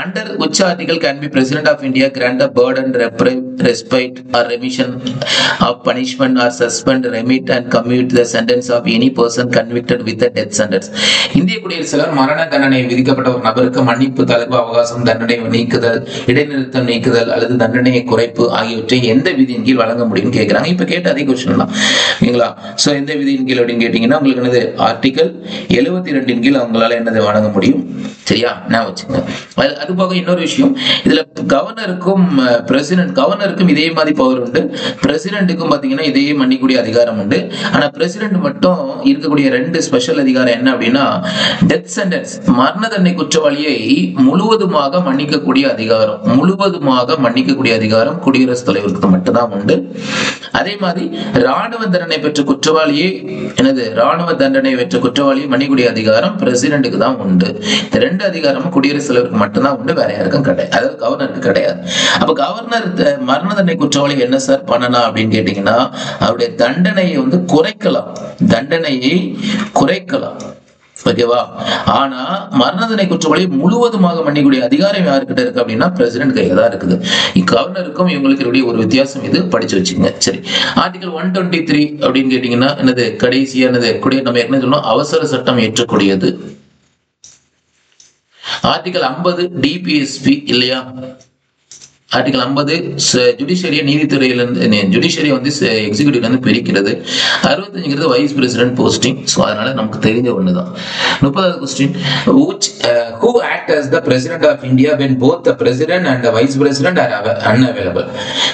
under which article can be president of India grant a burden, reprieve, respite or remission of punishment or suspend, remit and commute the sentence of any person convicted with a death sentence. இந்திய குடியரசுத் தலைவர் மரண தண்டனை விதிக்கப்பட்ட ஒரு நபருக்கு மன்னிப்பு, தளர்வு, அவகாசம், தண்டனை நீக்குதல், இடைநிறுத்தம் நீக்குதல் அல்லது தண்டனையை குறைப்பு ஆகியவற்றை எந்த விதியின் கீழ் வழங்க முடியும் கேட்கிறாங்க. இப்ப கேட்ட அதே கொஸ்டின் தான், சரிங்களா. சோ எந்த விதியின் கீழ் அப்படின்னு கேட்டீங்கன்னா உங்களுக்கு என்னது ஆர்டிகல் 72 கீழ் அவங்களால என்னது வழங்க முடியும், சரியா, நான் வச்சுங்க. அது போக இன்னொரு விஷயம், இதுல கவர்னருக்கும் கவர்னருக்கும் இதே மாதிரி பவர் உண்டு, பிரசிடென்ட்டுக்கும் பாத்தீங்கன்னா இதே மன்னிக்கூடிய அதிகாரம் உண்டு. ஆனா பிரசிடென்ட் மட்டும் இருக்கக்கூடிய 2 ஸ்பெஷல் அதிகாரம் என்ன அப்படின்னா டெத் சென்டென்ஸ், மரண தண்டனை குற்றவாளியை முழுவதுமாக மன்னிக்கக்கூடிய அதிகாரம். முழுவதுமாக மன்னிக்கக்கூடிய அதிகாரம் குடியரசுத் தலைவருக்கு மட்டும்தான் உண்டு. அதே மாதிரி ராணுவ தண்டனை பெற்ற குற்றவாளியை ராணுவ தண்டனை பெற்ற குற்றவாளியை மன்னிக்கக்கூடிய அதிகாரம் பிரசிடென்ட்டுக்கு தான் உண்டு. 2 அதிகாரமும் குடியரசுத் தலைவருக்கு மட்டும்தான் உண்டு, வேற யாருக்கும் கிடையாது, அதாவது கவர்னருக்கு கிடையாது. அப்ப கவர்னர் மரண தண்டனை குற்றவாளி என்ன சார் பண்ணலாம் அப்படின்னு கேட்டீங்கன்னா அவருடைய தண்டனையை வந்து குறைக்கலாம், தண்டனையை குறைக்கலாம், ஓகேவா. ஆனா மரண தண்டனை குற்றவாளி முழுவதுமாக மன்னிக்கூடிய அதிகாரம் யாருக்கிட்ட இருக்கு அப்படின்னா பிரசிடென்ட் கையில தான் இருக்குது. கவர்னருக்கும் இவங்களுக்கு ஒரு வித்தியாசம், இது படிச்சு வச்சுங்க. சரி, ஆர்டிகல் 123 அப்படின்னு கேட்டீங்கன்னா என்னது கடைசியானது நம்ம ஏற்கனவே சொன்னோம், அவசர சட்டம் ஏற்றக்கூடியது. ஆர்டிகல் 50 டிபிஎஸ்பி இல்லையா, ஆர்டிகல் 50 ஜுடிஷியரிய நீதித்துறையிலிருந்து ஜுடிஷியரி வந்து எக்ஸிக்யூட்டிவ்ல இருந்து பிரிக்கிறது. 65ங்கிறது வைஸ் பிரசிடென்ட் போஸ்டிங். சோ அதனால நமக்கு தெரிஞ்ச ஒண்ணுதான். 30வது question, who act as the president of India when both the president and the vice president are unavailable?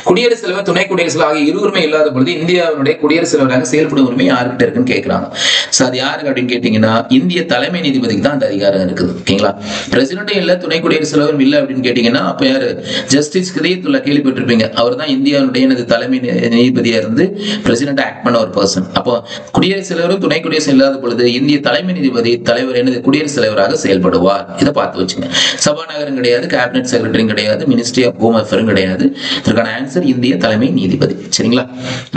குடியரசுத் தலைவர், துணை குடியரசுத் ஆகிய இருவருமே இல்லாத பொழுது இந்தியாவுடைய குடியரசுத் தலைவராக செயல்படும் உரிமை யாருக்கிட்ட இருக்குன்னு கேட்கிறாங்க. சோ அது யாருக்கு அப்படின்னு கேட்டீங்கன்னா இந்திய தலைமை நீதிபதிக்கு தான் அந்த அதிகாரம் இருக்குது, ஓகேங்களா. பிரசிடென்ட்டும் இல்ல, துணை குடியரசுத் தலைவரும் இல்ல அப்படின்னு கேட்டீங்கன்னா அப்ப யாரு, ஜஸ்டிஸ் ஜஸ்டிஸ் ஹிதயத்துல்லா கேள்விப்பட்டிருப்பீங்க. அவர் தான் இந்தியாவுடைய எனது தலைமை நீதிபதியா இருந்து பிரசிடென்ட் ஆக்ட் பண்ண ஒரு பர்சன். அப்போ குடியரசுத் தலைவரும் துணை குடியரசு இல்லாத பொழுது இந்திய தலைமை நீதிபதி தலைவர் எனது குடியரசுத் தலைவராக செயல்படுவார். இதை பார்த்து வச்சுங்க. சபாநாயகரும் கிடையாது, கேபினட் செக்ரட்டரியும் கிடையாது, மினிஸ்ட்ரி ஆஃப் ஹோம் அஃபேரும் கிடையாது. இதற்கான ஆன்சர் இந்திய தலைமை நீதிபதி. சரிங்களா?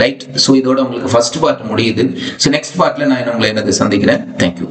ரைட். ஸோ இதோட உங்களுக்கு ஃபர்ஸ்ட் பார்ட் முடியுது. ஸோ நெக்ஸ்ட் பார்ட்ல நான் உங்களை சந்திக்கிறேன். தேங்க்யூ.